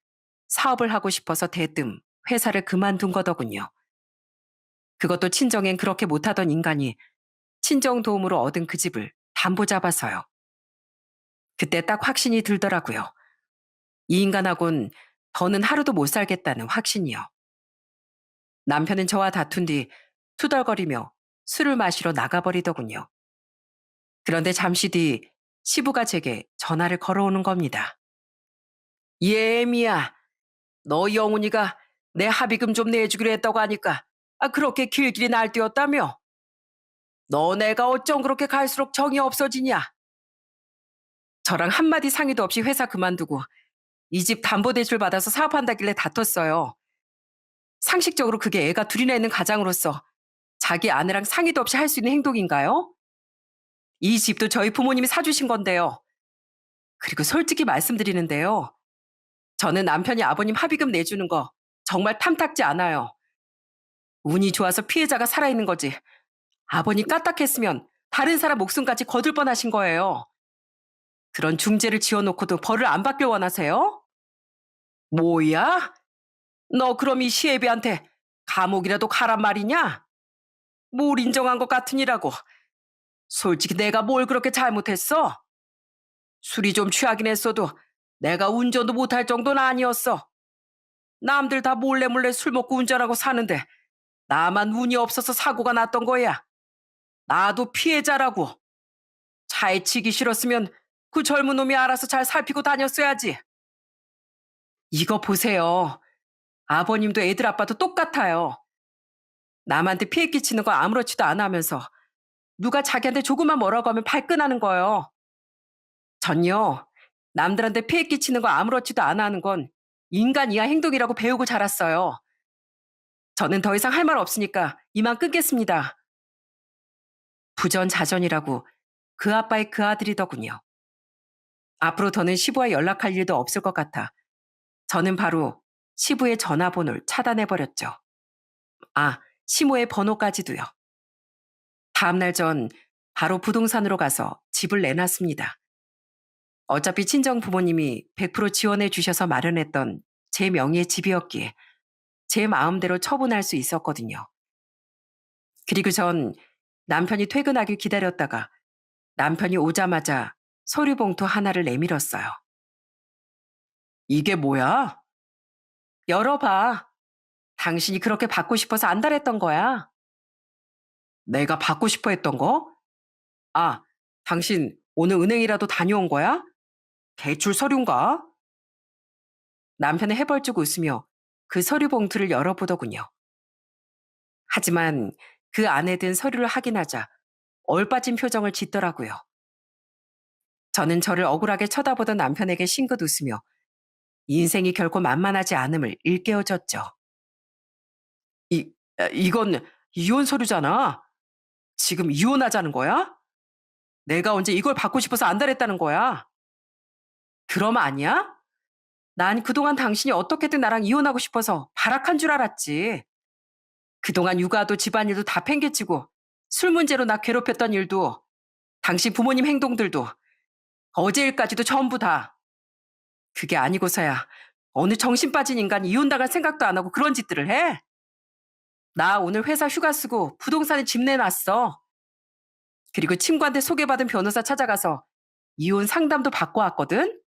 사업을 하고 싶어서 대뜸 회사를 그만둔 거더군요. 그것도 친정엔 그렇게 못하던 인간이 친정 도움으로 얻은 그 집을 담보 잡아서요. 그때 딱 확신이 들더라고요. 이 인간하곤 더는 하루도 못 살겠다는 확신이요. 남편은 저와 다툰 뒤 투덜거리며 술을 마시러 나가버리더군요. 그런데 잠시 뒤 시부가 제게 전화를 걸어오는 겁니다. 예미야, 너 영훈이가 내 합의금 좀 내주기로 했다고 하니까 그렇게 길길이 날뛰었다며? 너 내가 어쩜 그렇게 갈수록 정이 없어지냐? 저랑 한마디 상의도 없이 회사 그만두고 이 집 담보대출 받아서 사업한다길래 다퉜어요. 상식적으로 그게 애가 둘이나 있는 가장으로서 자기 아내랑 상의도 없이 할 수 있는 행동인가요? 이 집도 저희 부모님이 사주신 건데요. 그리고 솔직히 말씀드리는데요. 저는 남편이 아버님 합의금 내주는 거 정말 탐탁지 않아요. 운이 좋아서 피해자가 살아있는 거지. 아버님 까딱했으면 다른 사람 목숨까지 거둘 뻔하신 거예요. 그런 중죄를 지어놓고도 벌을 안 받길 원하세요? 뭐야? 너 그럼 이 시애비한테 감옥이라도 가란 말이냐? 뭘 인정한 것 같으니라고. 솔직히 내가 뭘 그렇게 잘못했어? 술이 좀 취하긴 했어도 내가 운전도 못할 정도는 아니었어. 남들 다 몰래 몰래 술 먹고 운전하고 사는데 나만 운이 없어서 사고가 났던 거야. 나도 피해자라고. 차에 치기 싫었으면 그 젊은 놈이 알아서 잘 살피고 다녔어야지. 이거 보세요. 아버님도 애들 아빠도 똑같아요. 남한테 피해 끼치는 거 아무렇지도 않아 하면서 누가 자기한테 조금만 뭐라고 하면 발끈하는 거예요. 전요. 남들한테 피해 끼치는 거 아무렇지도 않아 하는 건 인간 이하 행동이라고 배우고 자랐어요. 저는 더 이상 할 말 없으니까 이만 끊겠습니다. 부전자전이라고 그 아빠의 그 아들이더군요. 앞으로 더는 시부와 연락할 일도 없을 것 같아 저는 바로 시부의 전화번호를 차단해버렸죠. 시모의 번호까지도요. 다음날 전 바로 부동산으로 가서 집을 내놨습니다. 어차피 친정 부모님이 100% 지원해 주셔서 마련했던 제 명의의 집이었기에 제 마음대로 처분할 수 있었거든요. 그리고 전 남편이 퇴근하길 기다렸다가 남편이 오자마자 서류 봉투 하나를 내밀었어요. 이게 뭐야? 열어봐. 당신이 그렇게 받고 싶어서 안달했던 거야. 내가 받고 싶어 했던 거? 아, 당신 오늘 은행이라도 다녀온 거야? 대출 서류인가? 남편은 해벌쭉 웃으며 그 서류 봉투를 열어보더군요. 하지만 그 안에 든 서류를 확인하자 얼빠진 표정을 짓더라고요. 저는 저를 억울하게 쳐다보던 남편에게 싱긋 웃으며 인생이 결코 만만하지 않음을 일깨워줬죠. 이건 이혼 서류잖아. 지금 이혼하자는 거야? 내가 언제 이걸 받고 싶어서 안달했다는 거야? 그럼 아니야? 난 그동안 당신이 어떻게든 나랑 이혼하고 싶어서 발악한 줄 알았지. 그동안 육아도 집안일도 다 팽개치고 술 문제로 나 괴롭혔던 일도 당신 부모님 행동들도 어제 일까지도 전부 다. 그게 아니고서야 어느 정신 빠진 인간이 이혼당할 생각도 안 하고 그런 짓들을 해? 나 오늘 회사 휴가 쓰고 부동산에 집 내놨어. 그리고 친구한테 소개받은 변호사 찾아가서 이혼 상담도 받고 왔거든?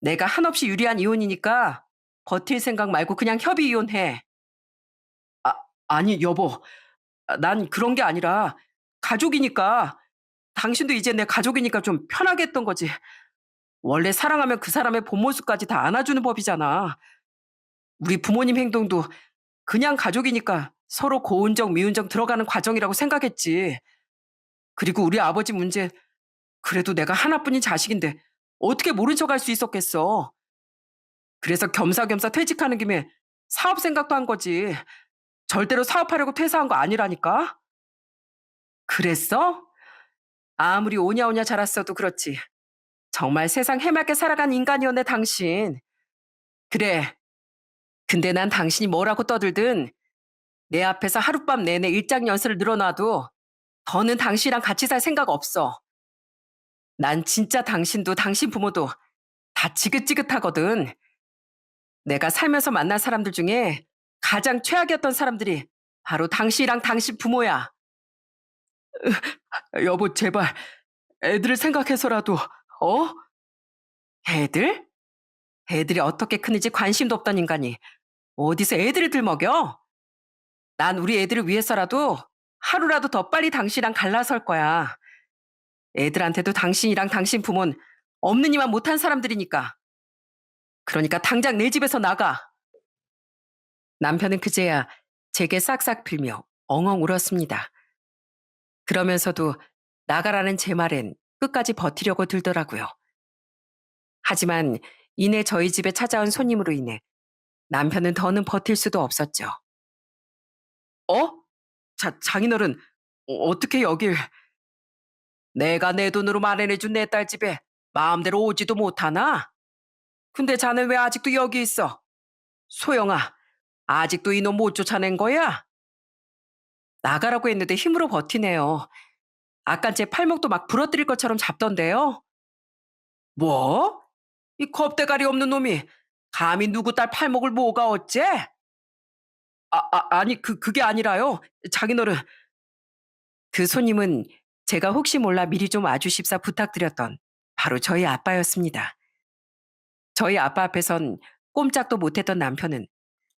내가 한없이 유리한 이혼이니까 버틸 생각 말고 그냥 협의 이혼해. 아, 아니, 여보. 난 그런 게 아니라 가족이니까 당신도 이제 내 가족이니까 좀 편하게 했던 거지. 원래 사랑하면 그 사람의 본 모습까지 다 안아주는 법이잖아. 우리 부모님 행동도 그냥 가족이니까 서로 고운정, 미운정 들어가는 과정이라고 생각했지. 그리고 우리 아버지 문제, 그래도 내가 하나뿐인 자식인데 어떻게 모른 척 할 수 있었겠어. 그래서 겸사겸사 퇴직하는 김에 사업 생각도 한 거지. 절대로 사업하려고 퇴사한 거 아니라니까. 그랬어? 아무리 오냐오냐 자랐어도 그렇지. 정말 세상 해맑게 살아간 인간이었네, 당신. 그래. 근데 난 당신이 뭐라고 떠들든 내 앞에서 하룻밤 내내 일장 연설을 늘어놔도 더는 당신이랑 같이 살 생각 없어. 난 진짜 당신도 당신 부모도 다 지긋지긋하거든. 내가 살면서 만난 사람들 중에 가장 최악이었던 사람들이 바로 당신이랑 당신 부모야. 여보, 제발 애들을 생각해서라도, 어? 애들? 애들이 어떻게 크는지 관심도 없던 인간이 어디서 애들을 들먹여? 난 우리 애들을 위해서라도 하루라도 더 빨리 당신이랑 갈라설 거야. 애들한테도 당신이랑 당신 부모는 없는 이만 못한 사람들이니까. 그러니까 당장 내 집에서 나가. 남편은 그제야 제게 싹싹 빌며 엉엉 울었습니다. 그러면서도 나가라는 제 말엔 끝까지 버티려고 들더라고요. 하지만 이내 저희 집에 찾아온 손님으로 인해 남편은 더는 버틸 수도 없었죠. 어? 장인어른, 어떻게 여길... 내가 내 돈으로 마련해준 내 딸 집에 마음대로 오지도 못하나? 근데 자넨 왜 아직도 여기 있어? 소영아, 아직도 이놈 못 쫓아낸 거야? 나가라고 했는데 힘으로 버티네요. 아깐 제 팔목도 막 부러뜨릴 것처럼 잡던데요. 뭐? 이 겁대가리 없는 놈이 감히 누구 딸 팔목을 뭐가 어째? 아니, 그게 아니라요. 장인어른. 그 손님은 제가 혹시 몰라 미리 좀 와주십사 부탁드렸던 바로 저희 아빠였습니다. 저희 아빠 앞에선 꼼짝도 못했던 남편은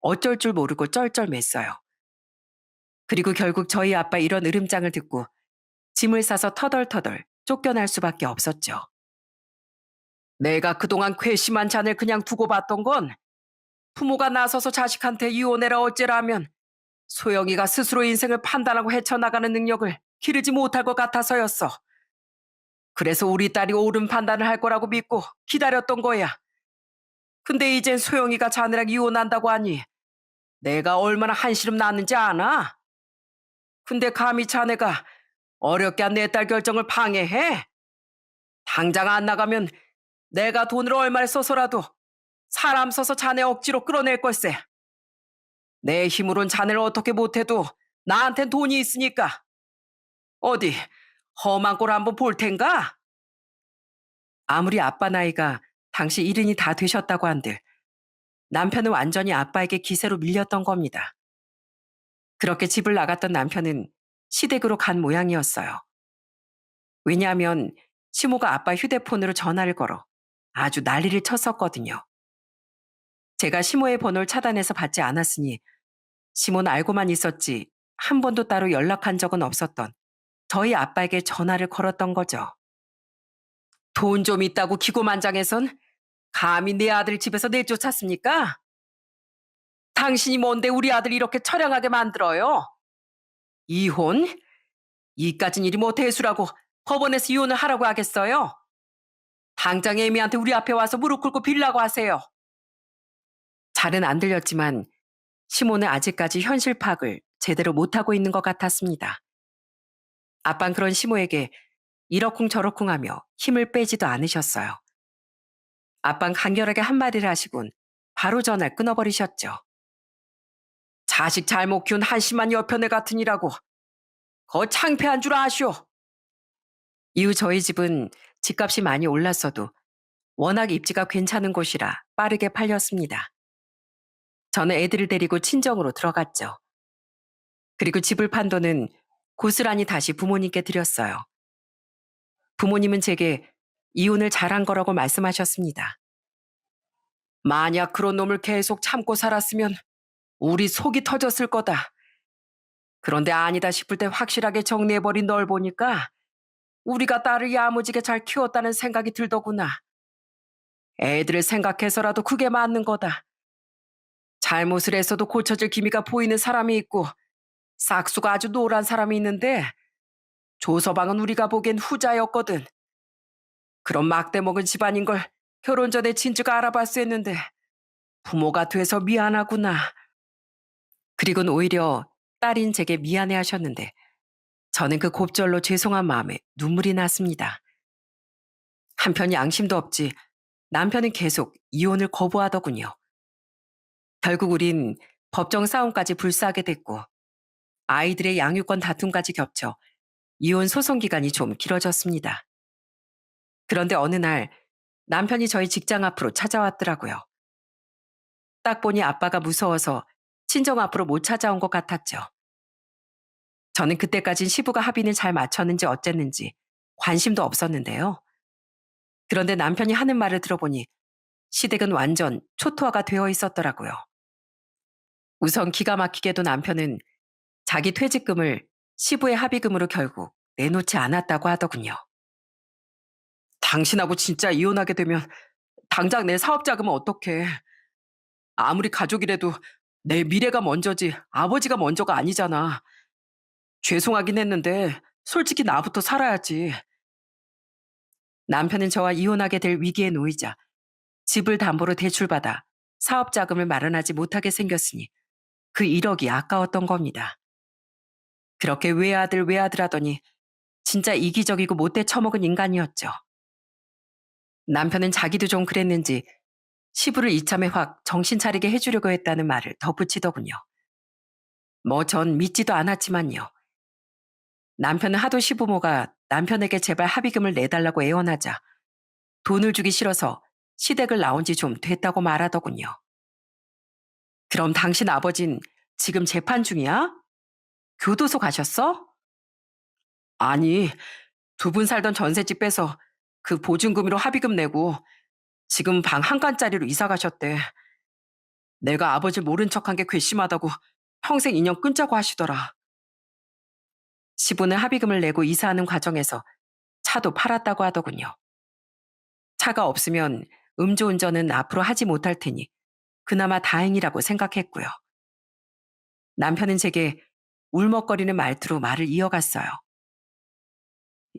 어쩔 줄 모르고 쩔쩔맸어요. 그리고 결국 저희 아빠 이런 으름장을 듣고 짐을 싸서 터덜터덜 쫓겨날 수밖에 없었죠. 내가 그동안 괘씸한 잔을 그냥 두고 봤던 건 부모가 나서서 자식한테 이혼해라 어째라면 소영이가 스스로 인생을 판단하고 헤쳐나가는 능력을 기르지 못할 것 같아서였어. 그래서 우리 딸이 옳은 판단을 할 거라고 믿고 기다렸던 거야. 근데 이젠 소영이가 자네랑 이혼한다고 하니 내가 얼마나 한시름 났는지 아나? 근데 감히 자네가 어렵게 한 내 딸 결정을 방해해? 당장 안 나가면 내가 돈을 얼마를 써서라도 사람 써서 자네 억지로 끌어낼 걸세. 내 힘으론 자네를 어떻게 못해도 나한텐 돈이 있으니까. 어디 험한 꼴 한번 볼 텐가? 아무리 아빠 나이가 당시 70이 다 되셨다고 한들 남편은 완전히 아빠에게 기세로 밀렸던 겁니다. 그렇게 집을 나갔던 남편은 시댁으로 간 모양이었어요. 왜냐하면 시모가 아빠 휴대폰으로 전화를 걸어 아주 난리를 쳤었거든요. 제가 시모의 번호를 차단해서 받지 않았으니 시모는 알고만 있었지 한 번도 따로 연락한 적은 없었던 저희 아빠에게 전화를 걸었던 거죠. 돈 좀 있다고 기고만장해선 감히 내 아들 집에서 내쫓았습니까? 당신이 뭔데 우리 아들 이렇게 처량하게 만들어요? 이혼? 이까진 일이 뭐 대수라고 법원에서 이혼을 하라고 하겠어요? 당장 애미한테 우리 앞에 와서 무릎 꿇고 빌라고 하세요. 잘은 안 들렸지만 시모는 아직까지 현실 파악을 제대로 못하고 있는 것 같았습니다. 아빤 그런 시모에게 이러쿵저러쿵하며 힘을 빼지도 않으셨어요. 아빤 간결하게 한마디를 하시곤 바로 전화를 끊어버리셨죠. 자식 잘못 키운 한심한 여편네 같으니라고 거 창피한 줄 아시오. 이후 저희 집은 집값이 많이 올랐어도 워낙 입지가 괜찮은 곳이라 빠르게 팔렸습니다. 저는 애들을 데리고 친정으로 들어갔죠. 그리고 집을 판 돈은 고스란히 다시 부모님께 드렸어요. 부모님은 제게 이혼을 잘한 거라고 말씀하셨습니다. 만약 그런 놈을 계속 참고 살았으면 우리 속이 터졌을 거다. 그런데 아니다 싶을 때 확실하게 정리해버린 널 보니까 우리가 딸을 야무지게 잘 키웠다는 생각이 들더구나. 애들을 생각해서라도 그게 맞는 거다. 잘못을 했어도 고쳐질 기미가 보이는 사람이 있고 싹수가 아주 노란 사람이 있는데 조서방은 우리가 보기엔 후자였거든. 그런 막대 먹은 집안인 걸 결혼 전에 진즉 알아봤어 했는데 부모가 돼서 미안하구나. 그리고는 오히려 딸인 제게 미안해 하셨는데 저는 그 곱절로 죄송한 마음에 눈물이 났습니다. 한편 양심도 없지 남편은 계속 이혼을 거부하더군요. 결국 우린 법정 싸움까지 불사하게 됐고 아이들의 양육권 다툼까지 겹쳐 이혼 소송 기간이 좀 길어졌습니다. 그런데 어느 날 남편이 저희 직장 앞으로 찾아왔더라고요. 딱 보니 아빠가 무서워서 친정 앞으로 못 찾아온 것 같았죠. 저는 그때까진 시부가 합의는 잘 맞췄는지 어쨌는지 관심도 없었는데요. 그런데 남편이 하는 말을 들어보니 시댁은 완전 초토화가 되어 있었더라고요. 우선 기가 막히게도 남편은 자기 퇴직금을 시부의 합의금으로 결국 내놓지 않았다고 하더군요. 당신하고 진짜 이혼하게 되면 당장 내 사업 자금은 어떡해. 아무리 가족이라도 내 미래가 먼저지 아버지가 먼저가 아니잖아. 죄송하긴 했는데 솔직히 나부터 살아야지. 남편은 저와 이혼하게 될 위기에 놓이자 집을 담보로 대출받아 사업 자금을 마련하지 못하게 생겼으니 그 1억이 아까웠던 겁니다. 그렇게 외아들 외아들 하더니 진짜 이기적이고 못돼 처먹은 인간이었죠. 남편은 자기도 좀 그랬는지 시부를 이참에 확 정신 차리게 해주려고 했다는 말을 덧붙이더군요. 뭐 전 믿지도 않았지만요. 남편은 하도 시부모가 남편에게 제발 합의금을 내달라고 애원하자 돈을 주기 싫어서 시댁을 나온 지 좀 됐다고 말하더군요. 그럼 당신 아버진 지금 재판 중이야? 교도소 가셨어? 아니, 두 분 살던 전셋집 빼서 그 보증금으로 합의금 내고 지금 방 한 칸짜리로 이사 가셨대. 내가 아버지 모른 척한 게 괘씸하다고 평생 인연 끊자고 하시더라. 시부는 합의금을 내고 이사하는 과정에서 차도 팔았다고 하더군요. 차가 없으면 음주운전은 앞으로 하지 못할 테니 그나마 다행이라고 생각했고요. 남편은 제게 울먹거리는 말투로 말을 이어갔어요.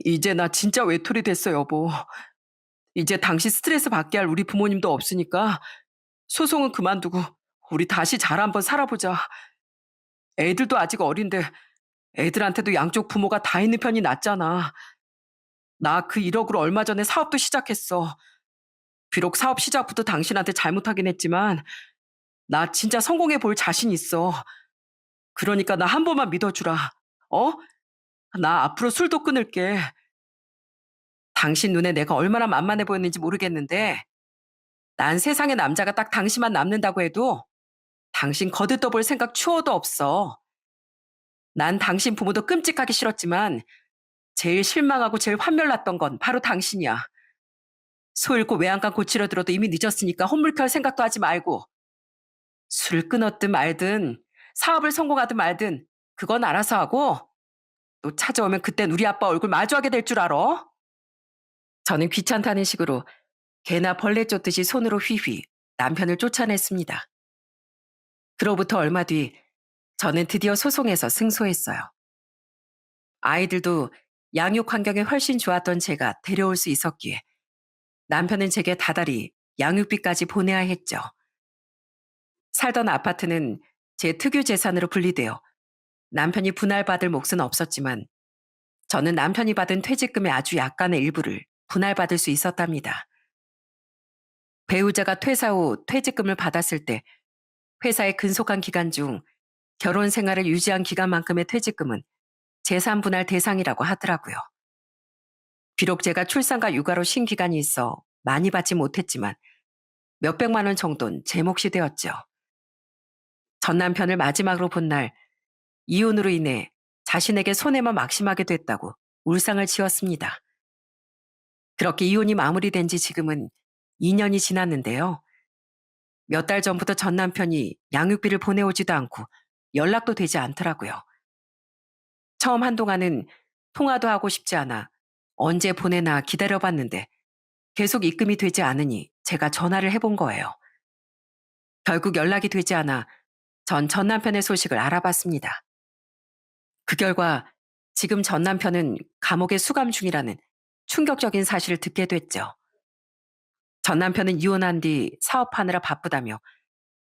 이제 나 진짜 외톨이 됐어, 여보. 이제 당신 스트레스 받게 할 우리 부모님도 없으니까 소송은 그만두고 우리 다시 잘 한번 살아보자. 애들도 아직 어린데 애들한테도 양쪽 부모가 다 있는 편이 낫잖아. 나 그 1억으로 얼마 전에 사업도 시작했어. 비록 사업 시작부터 당신한테 잘못하긴 했지만 나 진짜 성공해 볼 자신 있어. 그러니까 나 한 번만 믿어주라. 어? 나 앞으로 술도 끊을게. 당신 눈에 내가 얼마나 만만해 보였는지 모르겠는데 난 세상에 남자가 딱 당신만 남는다고 해도 당신 거들떠볼 생각 추워도 없어. 난 당신 부모도 끔찍하기 싫었지만 제일 실망하고 제일 환멸났던 건 바로 당신이야. 소 잃고 외양간 고치려 들어도 이미 늦었으니까 혼물켤 생각도 하지 말고 술 끊었든 말든 사업을 성공하든 말든 그건 알아서 하고 또 찾아오면 그땐 우리 아빠 얼굴 마주하게 될 줄 알아? 저는 귀찮다는 식으로 개나 벌레 쫓듯이 손으로 휘휘 남편을 쫓아냈습니다. 그로부터 얼마 뒤 저는 드디어 소송에서 승소했어요. 아이들도 양육 환경이 훨씬 좋았던 제가 데려올 수 있었기에 남편은 제게 다달이 양육비까지 보내야 했죠. 살던 아파트는 제 특유 재산으로 분리되어 남편이 분할받을 몫은 없었지만 저는 남편이 받은 퇴직금의 아주 약간의 일부를 분할받을 수 있었답니다. 배우자가 퇴사 후 퇴직금을 받았을 때 회사에 근속한 기간 중 결혼 생활을 유지한 기간만큼의 퇴직금은 재산 분할 대상이라고 하더라고요. 비록 제가 출산과 육아로 쉰 기간이 있어 많이 받지 못했지만 몇백만 원 정도는 제 몫이 되었죠. 전 남편을 마지막으로 본 날 이혼으로 인해 자신에게 손해만 막심하게 됐다고 울상을 지었습니다. 그렇게 이혼이 마무리된 지 지금은 2년이 지났는데요. 몇 달 전부터 전 남편이 양육비를 보내오지도 않고 연락도 되지 않더라고요. 처음 한동안은 통화도 하고 싶지 않아 언제 보내나 기다려봤는데 계속 입금이 되지 않으니 제가 전화를 해본 거예요. 결국 연락이 되지 않아 전 남편의 소식을 알아봤습니다. 그 결과 지금 전 남편은 감옥에 수감 중이라는 충격적인 사실을 듣게 됐죠. 전 남편은 이혼한 뒤 사업하느라 바쁘다며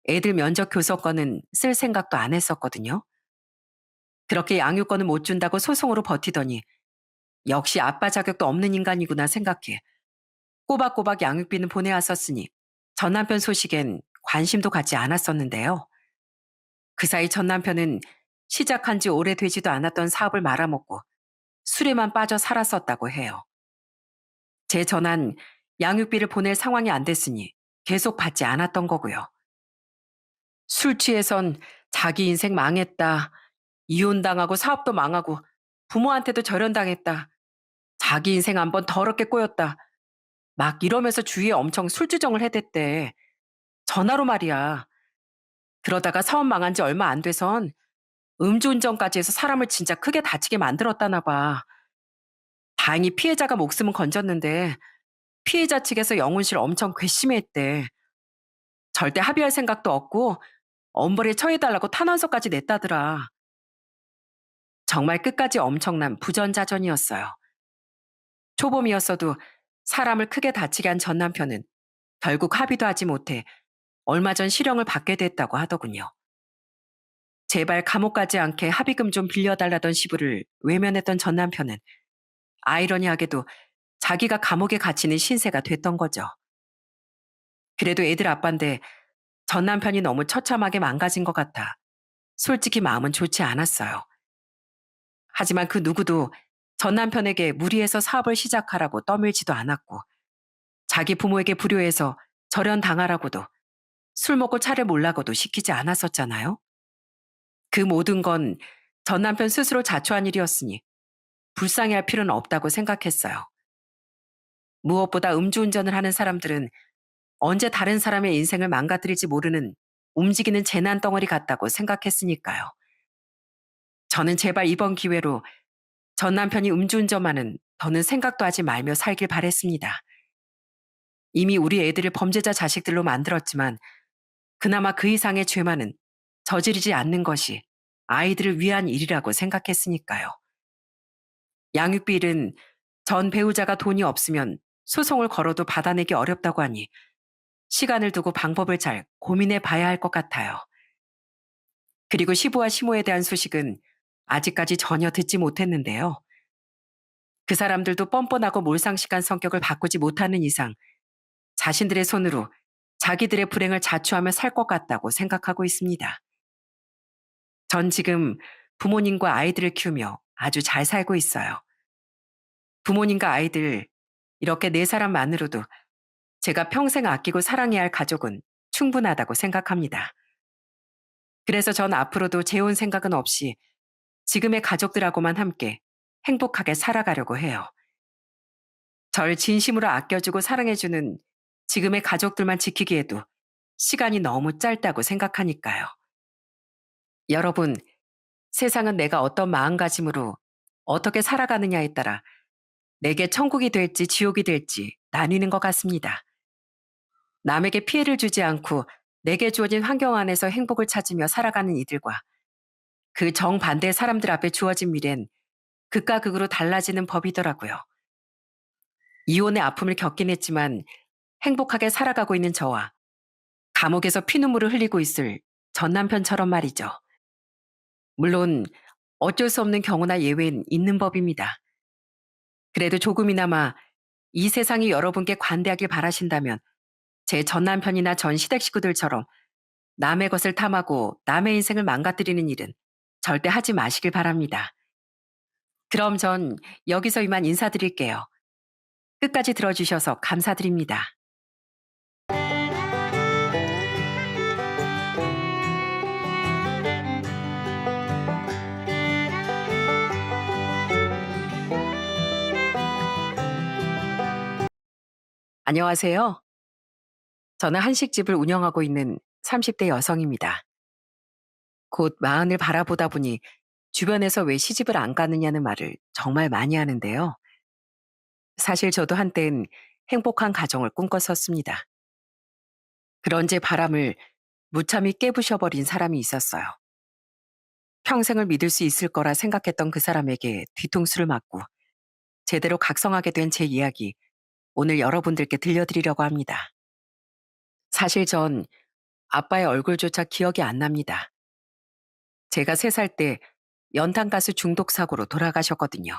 애들 면접 교섭권은 쓸 생각도 안 했었거든요. 그렇게 양육권을 못 준다고 소송으로 버티더니 역시 아빠 자격도 없는 인간이구나 생각해 꼬박꼬박 양육비는 보내왔었으니 전 남편 소식엔 관심도 갖지 않았었는데요. 그 사이 전 남편은 시작한 지 오래되지도 않았던 사업을 말아먹고 술에만 빠져 살았었다고 해요. 제 전화는 양육비를 보낼 상황이 안 됐으니 계속 받지 않았던 거고요. 술 취해선 자기 인생 망했다. 이혼당하고 사업도 망하고 부모한테도 절연당했다. 자기 인생 한번 더럽게 꼬였다. 막 이러면서 주위에 엄청 술주정을 해댔대. 전화로 말이야. 그러다가 사업 망한 지 얼마 안 돼선 음주운전까지 해서 사람을 진짜 크게 다치게 만들었다나 봐. 다행히 피해자가 목숨은 건졌는데 피해자 측에서 영훈 씨를 엄청 괘씸했대. 절대 합의할 생각도 없고 엄벌에 처해달라고 탄원서까지 냈다더라. 정말 끝까지 엄청난 부전자전이었어요. 초범이었어도 사람을 크게 다치게 한 전 남편은 결국 합의도 하지 못해 얼마 전 실형을 받게 됐다고 하더군요. 제발 감옥 가지 않게 합의금 좀 빌려달라던 시부를 외면했던 전 남편은 아이러니하게도 자기가 감옥에 갇히는 신세가 됐던 거죠. 그래도 애들 아빠인데 전 남편이 너무 처참하게 망가진 것 같아 솔직히 마음은 좋지 않았어요. 하지만 그 누구도 전 남편에게 무리해서 사업을 시작하라고 떠밀지도 않았고 자기 부모에게 불효해서 절연당하라고도 술 먹고 차를 몰라고도 시키지 않았었잖아요. 그 모든 건 전 남편 스스로 자초한 일이었으니 불쌍해할 필요는 없다고 생각했어요. 무엇보다 음주운전을 하는 사람들은 언제 다른 사람의 인생을 망가뜨릴지 모르는 움직이는 재난 덩어리 같다고 생각했으니까요. 저는 제발 이번 기회로 전 남편이 음주운전만은 더는 생각도 하지 말며 살길 바랬습니다. 이미 우리 애들을 범죄자 자식들로 만들었지만 그나마 그 이상의 죄만은 저지르지 않는 것이 아이들을 위한 일이라고 생각했으니까요. 양육비 일은 전 배우자가 돈이 없으면 소송을 걸어도 받아내기 어렵다고 하니 시간을 두고 방법을 잘 고민해 봐야 할 것 같아요. 그리고 시부와 시모에 대한 소식은 아직까지 전혀 듣지 못했는데요. 그 사람들도 뻔뻔하고 몰상식한 성격을 바꾸지 못하는 이상 자신들의 손으로 자기들의 불행을 자초하며 살 것 같다고 생각하고 있습니다. 전 지금 부모님과 아이들을 키우며 아주 잘 살고 있어요. 부모님과 아이들 이렇게 네 사람만으로도 제가 평생 아끼고 사랑해야 할 가족은 충분하다고 생각합니다. 그래서 전 앞으로도 재혼 생각은 없이 지금의 가족들하고만 함께 행복하게 살아가려고 해요. 절 진심으로 아껴주고 사랑해주는 지금의 가족들만 지키기에도 시간이 너무 짧다고 생각하니까요. 여러분, 세상은 내가 어떤 마음가짐으로 어떻게 살아가느냐에 따라 내게 천국이 될지 지옥이 될지 나뉘는 것 같습니다. 남에게 피해를 주지 않고 내게 주어진 환경 안에서 행복을 찾으며 살아가는 이들과 그 정반대의 사람들 앞에 주어진 미래는 극과 극으로 달라지는 법이더라고요. 이혼의 아픔을 겪긴 했지만 행복하게 살아가고 있는 저와 감옥에서 피눈물을 흘리고 있을 전 남편처럼 말이죠. 물론 어쩔 수 없는 경우나 예외는 있는 법입니다. 그래도 조금이나마 이 세상이 여러분께 관대하길 바라신다면 제 전 남편이나 전 시댁 식구들처럼 남의 것을 탐하고 남의 인생을 망가뜨리는 일은 절대 하지 마시길 바랍니다. 그럼 전 여기서 이만 인사드릴게요. 끝까지 들어주셔서 감사드립니다. 안녕하세요. 저는 한식집을 운영하고 있는 30대 여성입니다. 곧 마흔을 바라보다 보니 주변에서 왜 시집을 안 가느냐는 말을 정말 많이 하는데요. 사실 저도 한땐 행복한 가정을 꿈꿨었습니다. 그런 제 바람을 무참히 깨부셔버린 사람이 있었어요. 평생을 믿을 수 있을 거라 생각했던 그 사람에게 뒤통수를 맞고 제대로 각성하게 된 제 이야기, 오늘 여러분들께 들려드리려고 합니다. 사실 전 아빠의 얼굴조차 기억이 안 납니다. 제가 3살 때 연탄가스 중독 사고로 돌아가셨거든요.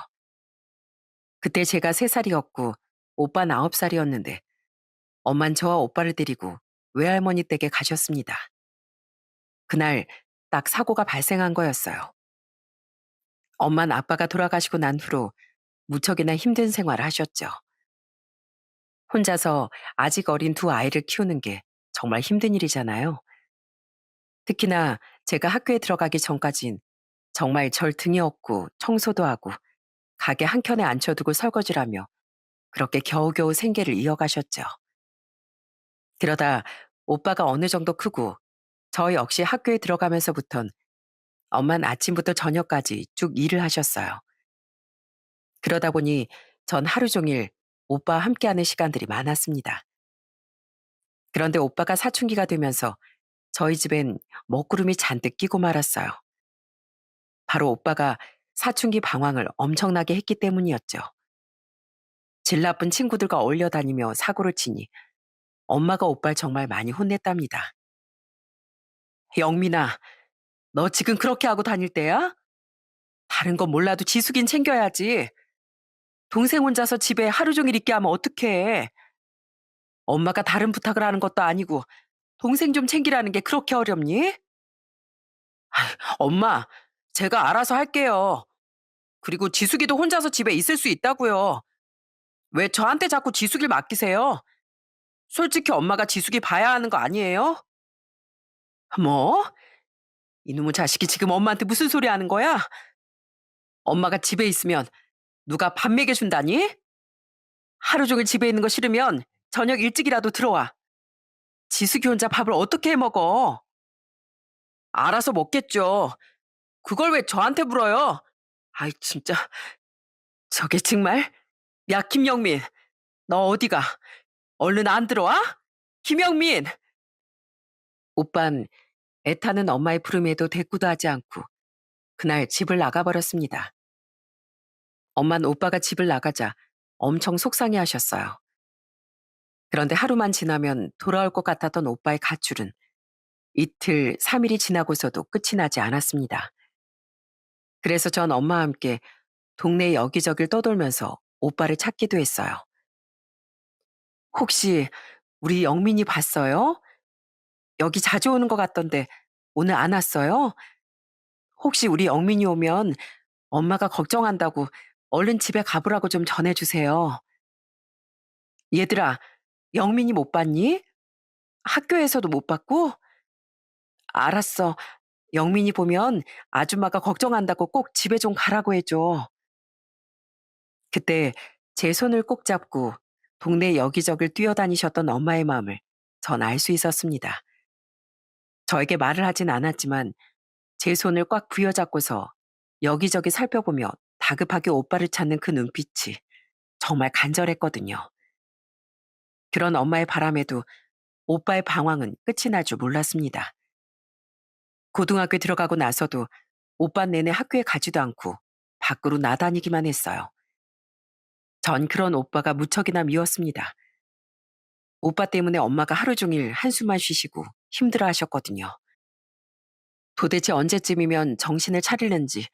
그때 제가 3살이었고 오빠는 9살이었는데 엄만 저와 오빠를 데리고 외할머니 댁에 가셨습니다. 그날 딱 사고가 발생한 거였어요. 엄만 아빠가 돌아가시고 난 후로 무척이나 힘든 생활을 하셨죠. 혼자서 아직 어린 두 아이를 키우는 게 정말 힘든 일이잖아요. 특히나 제가 학교에 들어가기 전까진 정말 절 등에 업고 청소도 하고 가게 한켠에 앉혀두고 설거지를 하며 그렇게 겨우겨우 생계를 이어가셨죠. 그러다 오빠가 어느 정도 크고 저 역시 학교에 들어가면서부턴 엄만 아침부터 저녁까지 쭉 일을 하셨어요. 그러다 보니 전 하루 종일 오빠와 함께하는 시간들이 많았습니다. 그런데 오빠가 사춘기가 되면서 저희 집엔 먹구름이 잔뜩 끼고 말았어요. 바로 오빠가 사춘기 방황을 엄청나게 했기 때문이었죠. 질 나쁜 친구들과 어울려 다니며 사고를 치니 엄마가 오빠를 정말 많이 혼냈답니다. 영민아, 너 지금 그렇게 하고 다닐 때야? 다른 건 몰라도 지숙인 챙겨야지. 동생 혼자서 집에 하루 종일 있게 하면 어떡해. 엄마가 다른 부탁을 하는 것도 아니고 동생 좀 챙기라는 게 그렇게 어렵니? 엄마, 제가 알아서 할게요. 그리고 지숙이도 혼자서 집에 있을 수 있다고요. 왜 저한테 자꾸 지숙이를 맡기세요? 솔직히 엄마가 지숙이 봐야 하는 거 아니에요? 뭐? 이놈의 자식이 지금 엄마한테 무슨 소리 하는 거야? 엄마가 집에 있으면 누가 밥 먹여준다니? 하루 종일 집에 있는 거 싫으면 저녁 일찍이라도 들어와. 지숙이 혼자 밥을 어떻게 해 먹어? 알아서 먹겠죠. 그걸 왜 저한테 물어요? 아이, 진짜. 저게 정말? 야, 김영민. 너 어디가? 얼른 안 들어와? 김영민! 오빤 애타는 엄마의 부름에도 대꾸도 하지 않고 그날 집을 나가버렸습니다. 엄만 오빠가 집을 나가자 엄청 속상해 하셨어요. 그런데 하루만 지나면 돌아올 것 같았던 오빠의 가출은 이틀, 3일이 지나고서도 끝이 나지 않았습니다. 그래서 전 엄마와 함께 동네 여기저기를 떠돌면서 오빠를 찾기도 했어요. 혹시 우리 영민이 봤어요? 여기 자주 오는 것 같던데 오늘 안 왔어요? 혹시 우리 영민이 오면 엄마가 걱정한다고 얼른 집에 가보라고 좀 전해주세요. 얘들아, 영민이 못 봤니? 학교에서도 못 봤고? 알았어. 영민이 보면 아줌마가 걱정한다고 꼭 집에 좀 가라고 해줘. 그때 제 손을 꼭 잡고 동네 여기저기를 뛰어다니셨던 엄마의 마음을 전 알 수 있었습니다. 저에게 말을 하진 않았지만 제 손을 꽉 부여잡고서 여기저기 살펴보며 다급하게 오빠를 찾는 그 눈빛이 정말 간절했거든요. 그런 엄마의 바람에도 오빠의 방황은 끝이 날 줄 몰랐습니다. 고등학교에 들어가고 나서도 오빠 내내 학교에 가지도 않고 밖으로 나다니기만 했어요. 전 그런 오빠가 무척이나 미웠습니다. 오빠 때문에 엄마가 하루 종일 한숨만 쉬시고 힘들어 하셨거든요. 도대체 언제쯤이면 정신을 차리는지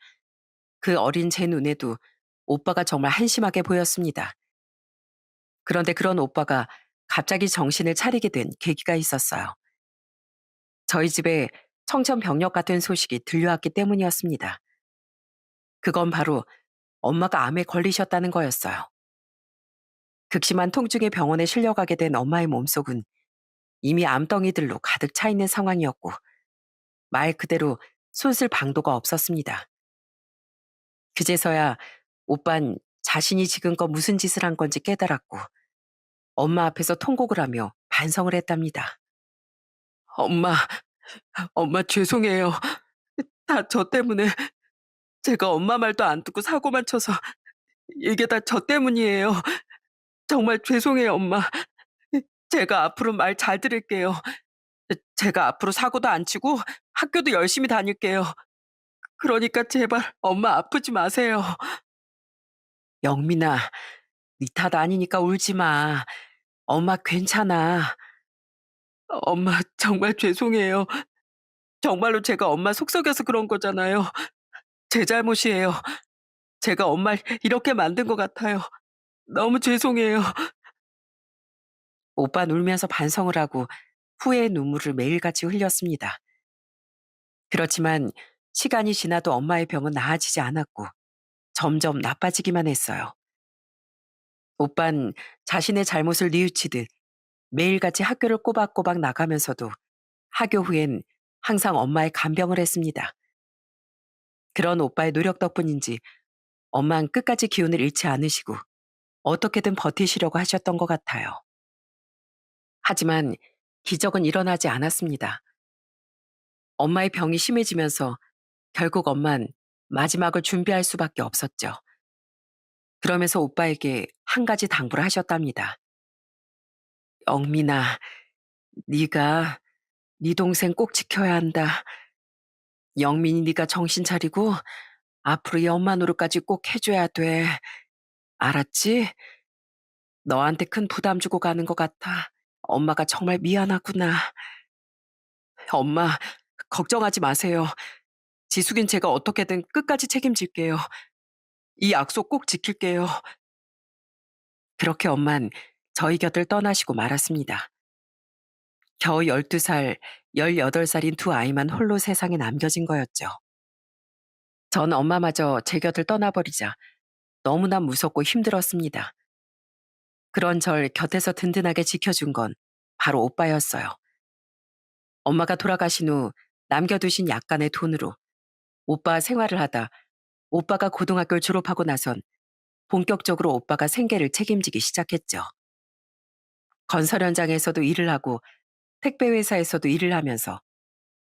그 어린 제 눈에도 오빠가 정말 한심하게 보였습니다. 그런데 그런 오빠가 갑자기 정신을 차리게 된 계기가 있었어요. 저희 집에 청천벽력 같은 소식이 들려왔기 때문이었습니다. 그건 바로 엄마가 암에 걸리셨다는 거였어요. 극심한 통증에 병원에 실려가게 된 엄마의 몸속은 이미 암덩이들로 가득 차 있는 상황이었고, 말 그대로 손쓸 방도가 없었습니다. 그제서야 오빤 자신이 지금껏 무슨 짓을 한 건지 깨달았고, 엄마 앞에서 통곡을 하며 반성을 했답니다. 엄마, 엄마 죄송해요. 다 저 때문에 제가 엄마 말도 안 듣고 사고만 쳐서 이게 다 저 때문이에요. 정말 죄송해요, 엄마. 제가 앞으로 말 잘 들을게요. 제가 앞으로 사고도 안 치고 학교도 열심히 다닐게요. 그러니까 제발 엄마 아프지 마세요. 영민아, 네 탓 아니니까 울지 마. 엄마 괜찮아. 엄마 정말 죄송해요. 정말로 제가 엄마 속썩여서 그런 거잖아요. 제 잘못이에요. 제가 엄마를 이렇게 만든 것 같아요. 너무 죄송해요. 오빤 울면서 반성을 하고 후회의 눈물을 매일같이 흘렸습니다. 그렇지만 시간이 지나도 엄마의 병은 나아지지 않았고 점점 나빠지기만 했어요. 오빤 자신의 잘못을 뉘우치듯 매일같이 학교를 꼬박꼬박 나가면서도 하교 후엔 항상 엄마의 간병을 했습니다. 그런 오빠의 노력 덕분인지 엄마는 끝까지 기운을 잃지 않으시고 어떻게든 버티시려고 하셨던 것 같아요. 하지만 기적은 일어나지 않았습니다. 엄마의 병이 심해지면서 결국 엄만 마지막을 준비할 수밖에 없었죠. 그러면서 오빠에게 한 가지 당부를 하셨답니다. 영민아, 네가 네 동생 꼭 지켜야 한다. 영민이 네가 정신 차리고 앞으로 이 엄마 노릇까지 꼭 해줘야 돼. 알았지? 너한테 큰 부담 주고 가는 것 같아. 엄마가 정말 미안하구나. 엄마, 걱정하지 마세요. 지숙인 제가 어떻게든 끝까지 책임질게요. 이 약속 꼭 지킬게요. 그렇게 엄만 저희 곁을 떠나시고 말았습니다. 겨우 12살, 18살인 두 아이만 홀로 세상에 남겨진 거였죠. 전 엄마마저 제 곁을 떠나버리자 너무나 무섭고 힘들었습니다. 그런 절 곁에서 든든하게 지켜준 건 바로 오빠였어요. 엄마가 돌아가신 후 남겨두신 약간의 돈으로 오빠 생활을 하다 오빠가 고등학교를 졸업하고 나선 본격적으로 오빠가 생계를 책임지기 시작했죠. 건설 현장에서도 일을 하고 택배 회사에서도 일을 하면서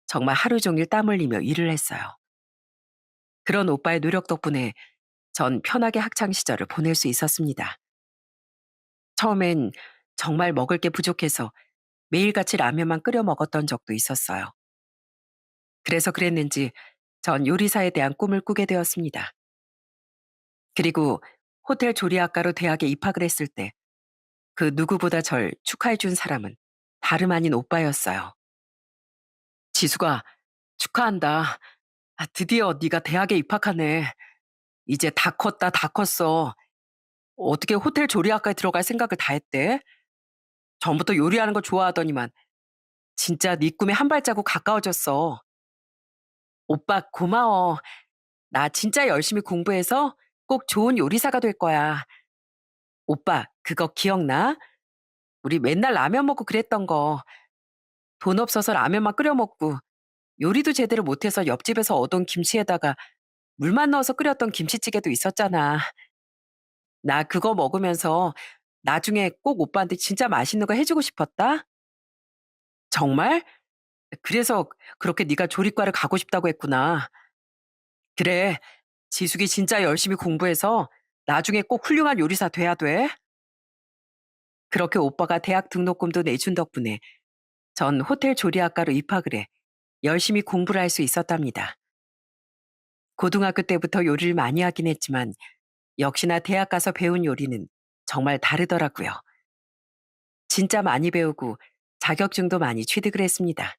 정말 하루 종일 땀 흘리며 일을 했어요. 그런 오빠의 노력 덕분에 전 편하게 학창 시절을 보낼 수 있었습니다. 처음엔 정말 먹을 게 부족해서 매일같이 라면만 끓여 먹었던 적도 있었어요. 그래서 그랬는지 전 요리사에 대한 꿈을 꾸게 되었습니다. 그리고 호텔 조리학과로 대학에 입학을 했을 때 그 누구보다 절 축하해 준 사람은 다름 아닌 오빠였어요. 지수가 축하한다. 드디어 네가 대학에 입학하네. 이제 다 컸다, 다 컸어. 어떻게 호텔 조리학과에 들어갈 생각을 다 했대? 전부터 요리하는 거 좋아하더니만 진짜 네 꿈에 한 발자국 가까워졌어. 오빠 고마워. 나 진짜 열심히 공부해서 꼭 좋은 요리사가 될 거야. 오빠 그거 기억나? 우리 맨날 라면 먹고 그랬던 거. 돈 없어서 라면만 끓여 먹고 요리도 제대로 못해서 옆집에서 얻은 김치에다가 물만 넣어서 끓였던 김치찌개도 있었잖아. 나 그거 먹으면서 나중에 꼭 오빠한테 진짜 맛있는 거 해주고 싶었다. 정말? 그래서 그렇게 네가 조리과를 가고 싶다고 했구나. 그래, 지숙이 진짜 열심히 공부해서 나중에 꼭 훌륭한 요리사 돼야 돼. 그렇게 오빠가 대학 등록금도 내준 덕분에 전 호텔 조리학과로 입학을 해 열심히 공부를 할 수 있었답니다. 고등학교 때부터 요리를 많이 하긴 했지만 역시나 대학 가서 배운 요리는 정말 다르더라고요. 진짜 많이 배우고 자격증도 많이 취득을 했습니다.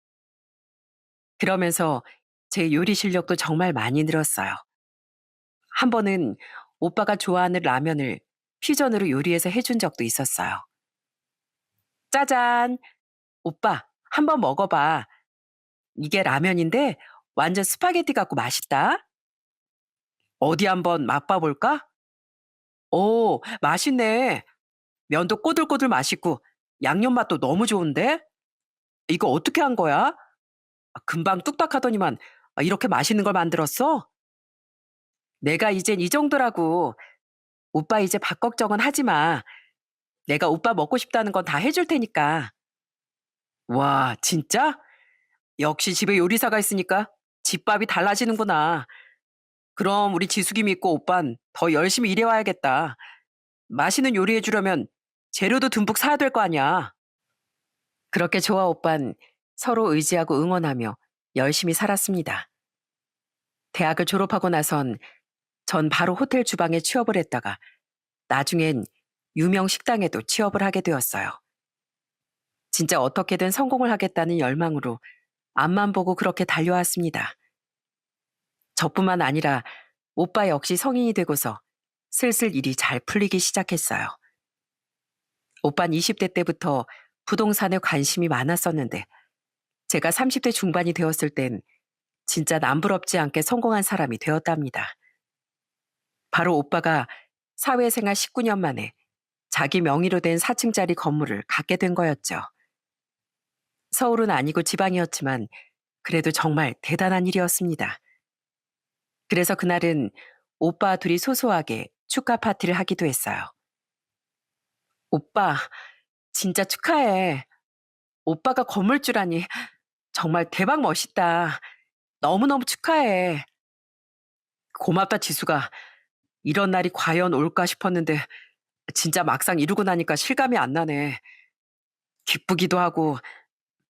그러면서 제 요리 실력도 정말 많이 늘었어요. 한 번은 오빠가 좋아하는 라면을 퓨전으로 요리해서 해준 적도 있었어요. 짜잔! 오빠, 한번 먹어봐. 이게 라면인데 완전 스파게티 같고 맛있다. 어디 한번 맛봐볼까? 오, 맛있네. 면도 꼬들꼬들 맛있고 양념 맛도 너무 좋은데? 이거 어떻게 한 거야? 금방 뚝딱 하더니만 이렇게 맛있는 걸 만들었어? 내가 이젠 이 정도라고. 오빠 이제 밥 걱정은 하지 마. 내가 오빠 먹고 싶다는 건 다 해줄 테니까. 와, 진짜? 역시 집에 요리사가 있으니까 집밥이 달라지는구나. 그럼 우리 지숙이 믿고 오빤 더 열심히 일해와야겠다. 맛있는 요리해 주려면 재료도 듬뿍 사야 될 거 아니야. 그렇게 저와 오빤 서로 의지하고 응원하며 열심히 살았습니다. 대학을 졸업하고 나선 전 바로 호텔 주방에 취업을 했다가 나중엔 유명 식당에도 취업을 하게 되었어요. 진짜 어떻게든 성공을 하겠다는 열망으로 앞만 보고 그렇게 달려왔습니다. 저뿐만 아니라 오빠 역시 성인이 되고서 슬슬 일이 잘 풀리기 시작했어요. 오빤 20대 때부터 부동산에 관심이 많았었는데 제가 30대 중반이 되었을 땐 진짜 남부럽지 않게 성공한 사람이 되었답니다. 바로 오빠가 사회생활 19년 만에 자기 명의로 된 4층짜리 건물을 갖게 된 거였죠. 서울은 아니고 지방이었지만 그래도 정말 대단한 일이었습니다. 그래서 그날은 오빠 둘이 소소하게 축하 파티를 하기도 했어요. 오빠, 진짜 축하해. 오빠가 건물주라니 정말 대박 멋있다. 너무너무 축하해. 고맙다, 지수가. 이런 날이 과연 올까 싶었는데 진짜 막상 이루고 나니까 실감이 안 나네. 기쁘기도 하고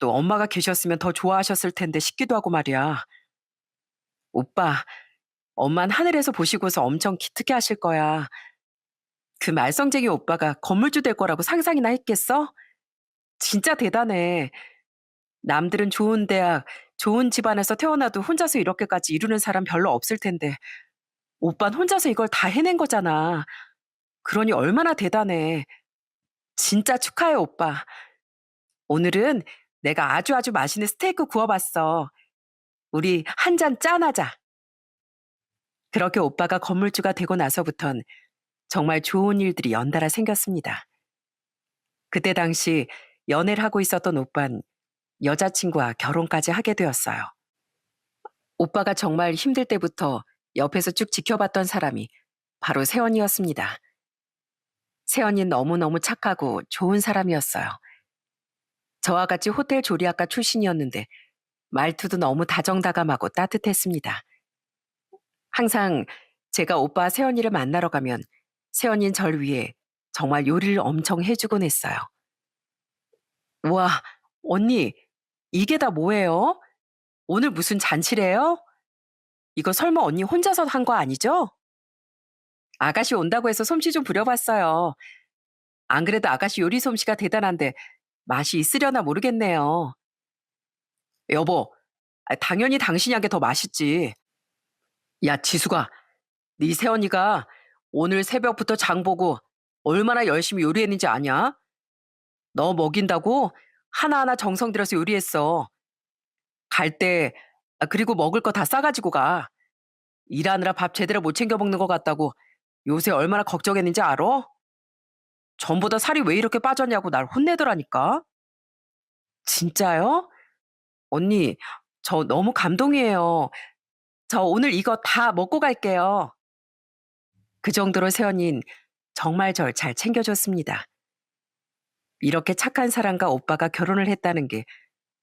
또 엄마가 계셨으면 더 좋아하셨을 텐데 싶기도 하고 말이야. 오빠, 엄만 하늘에서 보시고서 엄청 기특해 하실 거야. 그 말썽쟁이 오빠가 건물주 될 거라고 상상이나 했겠어? 진짜 대단해. 남들은 좋은 대학, 좋은 집안에서 태어나도 혼자서 이렇게까지 이루는 사람 별로 없을 텐데 오빤 혼자서 이걸 다 해낸 거잖아. 그러니 얼마나 대단해. 진짜 축하해, 오빠. 오늘은 내가 아주 맛있는 스테이크 구워봤어. 우리 한 잔 짠하자. 그렇게 오빠가 건물주가 되고 나서부턴 정말 좋은 일들이 연달아 생겼습니다. 그때 당시 연애를 하고 있었던 오빤 여자친구와 결혼까지 하게 되었어요. 오빠가 정말 힘들 때부터 옆에서 쭉 지켜봤던 사람이 바로 세연이었습니다. 세연이는 너무너무 착하고 좋은 사람이었어요. 저와 같이 호텔 조리학과 출신이었는데 말투도 너무 다정다감하고 따뜻했습니다. 항상 제가 오빠 세연이를 만나러 가면 세연이는 절 위해 정말 요리를 엄청 해주곤 했어요. 우와, 언니, 이게 다 뭐예요? 오늘 무슨 잔치래요? 이거 설마 언니 혼자서 한 거 아니죠? 아가씨 온다고 해서 솜씨 좀 부려봤어요. 안 그래도 아가씨 요리 솜씨가 대단한데 맛이 있으려나 모르겠네요. 여보, 당연히 당신이 한 게 더 맛있지. 야, 지수가, 네 새언니가 오늘 새벽부터 장 보고 얼마나 열심히 요리했는지 아냐? 너 먹인다고 하나하나 정성 들여서 요리했어. 갈 때, 그리고 먹을 거 다 싸가지고 가. 일하느라 밥 제대로 못 챙겨 먹는 것 같다고 요새 얼마나 걱정했는지 알아? 전보다 살이 왜 이렇게 빠졌냐고 날 혼내더라니까. 진짜요? 언니, 저 너무 감동이에요. 저 오늘 이거 다 먹고 갈게요. 그 정도로 세연인 정말 절 잘 챙겨줬습니다. 이렇게 착한 사람과 오빠가 결혼을 했다는 게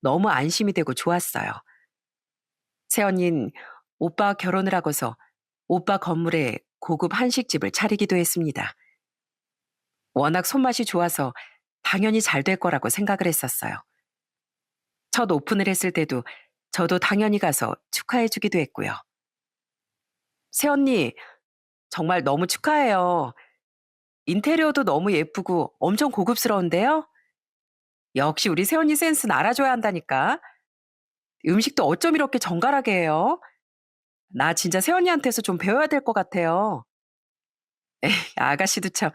너무 안심이 되고 좋았어요. 세연인 오빠 결혼을 하고서 오빠 건물에 고급 한식집을 차리기도 했습니다. 워낙 손맛이 좋아서 당연히 잘 될 거라고 생각을 했었어요. 첫 오픈을 했을 때도 저도 당연히 가서 축하해주기도 했고요. 새언니, 정말 너무 축하해요. 인테리어도 너무 예쁘고 엄청 고급스러운데요? 역시 우리 새언니 센스는 알아줘야 한다니까. 음식도 어쩜 이렇게 정갈하게 해요? 나 진짜 새언니한테서 좀 배워야 될 것 같아요. 에이, 아가씨도 참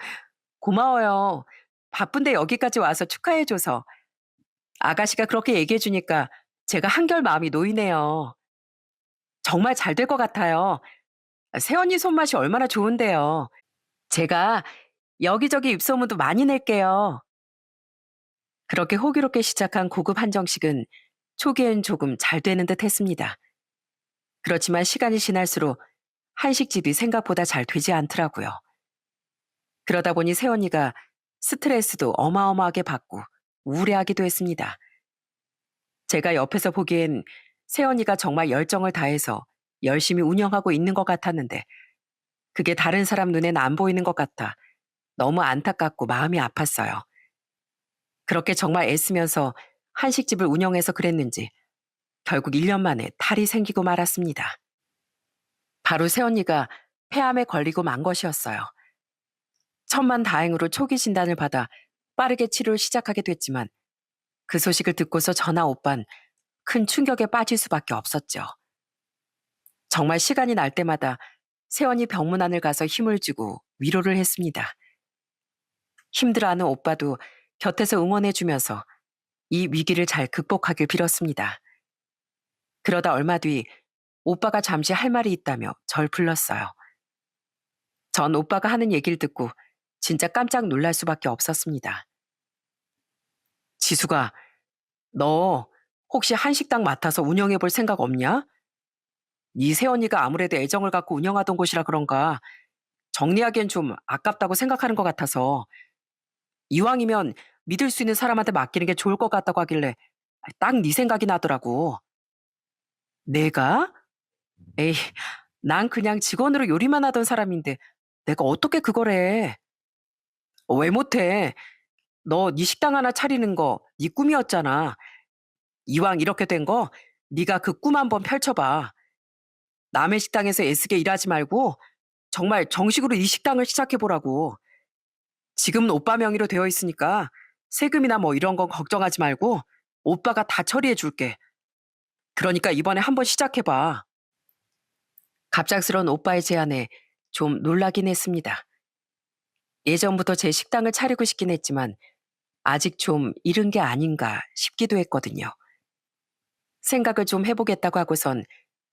고마워요. 바쁜데 여기까지 와서 축하해 줘서. 아가씨가 그렇게 얘기해 주니까 제가 한결 마음이 놓이네요. 정말 잘 될 것 같아요. 새언니 손맛이 얼마나 좋은데요. 제가 여기저기 입소문도 많이 낼게요. 그렇게 호기롭게 시작한 고급 한정식은 초기엔 조금 잘 되는 듯 했습니다. 그렇지만 시간이 지날수록 한식집이 생각보다 잘 되지 않더라고요. 그러다 보니 새언니가 스트레스도 어마어마하게 받고 우울해하기도 했습니다. 제가 옆에서 보기엔 새언니가 정말 열정을 다해서 열심히 운영하고 있는 것 같았는데 그게 다른 사람 눈엔 안 보이는 것 같아 너무 안타깝고 마음이 아팠어요. 그렇게 정말 애쓰면서 한식집을 운영해서 그랬는지 결국 1년 만에 탈이 생기고 말았습니다. 바로 새언니가 폐암에 걸리고 만 것이었어요. 천만다행으로 초기 진단을 받아 빠르게 치료를 시작하게 됐지만 그 소식을 듣고서 저나 오빤 큰 충격에 빠질 수밖에 없었죠. 정말 시간이 날 때마다 새언니 병문안을 가서 힘을 주고 위로를 했습니다. 힘들어하는 오빠도 곁에서 응원해주면서 이 위기를 잘 극복하길 빌었습니다. 그러다 얼마 뒤 오빠가 잠시 할 말이 있다며 절 불렀어요. 전 오빠가 하는 얘기를 듣고 진짜 깜짝 놀랄 수밖에 없었습니다. 지수가, 너 혹시 한식당 맡아서 운영해 볼 생각 없냐? 네 새언니가 아무래도 애정을 갖고 운영하던 곳이라 그런가 정리하기엔 좀 아깝다고 생각하는 것 같아서 이왕이면 믿을 수 있는 사람한테 맡기는 게 좋을 것 같다고 하길래 딱 네 생각이 나더라고. 내가? 에이, 난 그냥 직원으로 요리만 하던 사람인데 내가 어떻게 그걸 해? 왜 못해? 너 네 식당 하나 차리는 거 네 꿈이었잖아. 이왕 이렇게 된 거 네가 그 꿈 한번 펼쳐봐. 남의 식당에서 애쓰게 일하지 말고 정말 정식으로 네 식당을 시작해보라고. 지금은 오빠 명의로 되어 있으니까 세금이나 뭐 이런 건 걱정하지 말고 오빠가 다 처리해 줄게. 그러니까 이번에 한번 시작해봐. 갑작스러운 오빠의 제안에 좀 놀라긴 했습니다. 예전부터 제 식당을 차리고 싶긴 했지만 아직 좀 이른 게 아닌가 싶기도 했거든요. 생각을 좀 해보겠다고 하고선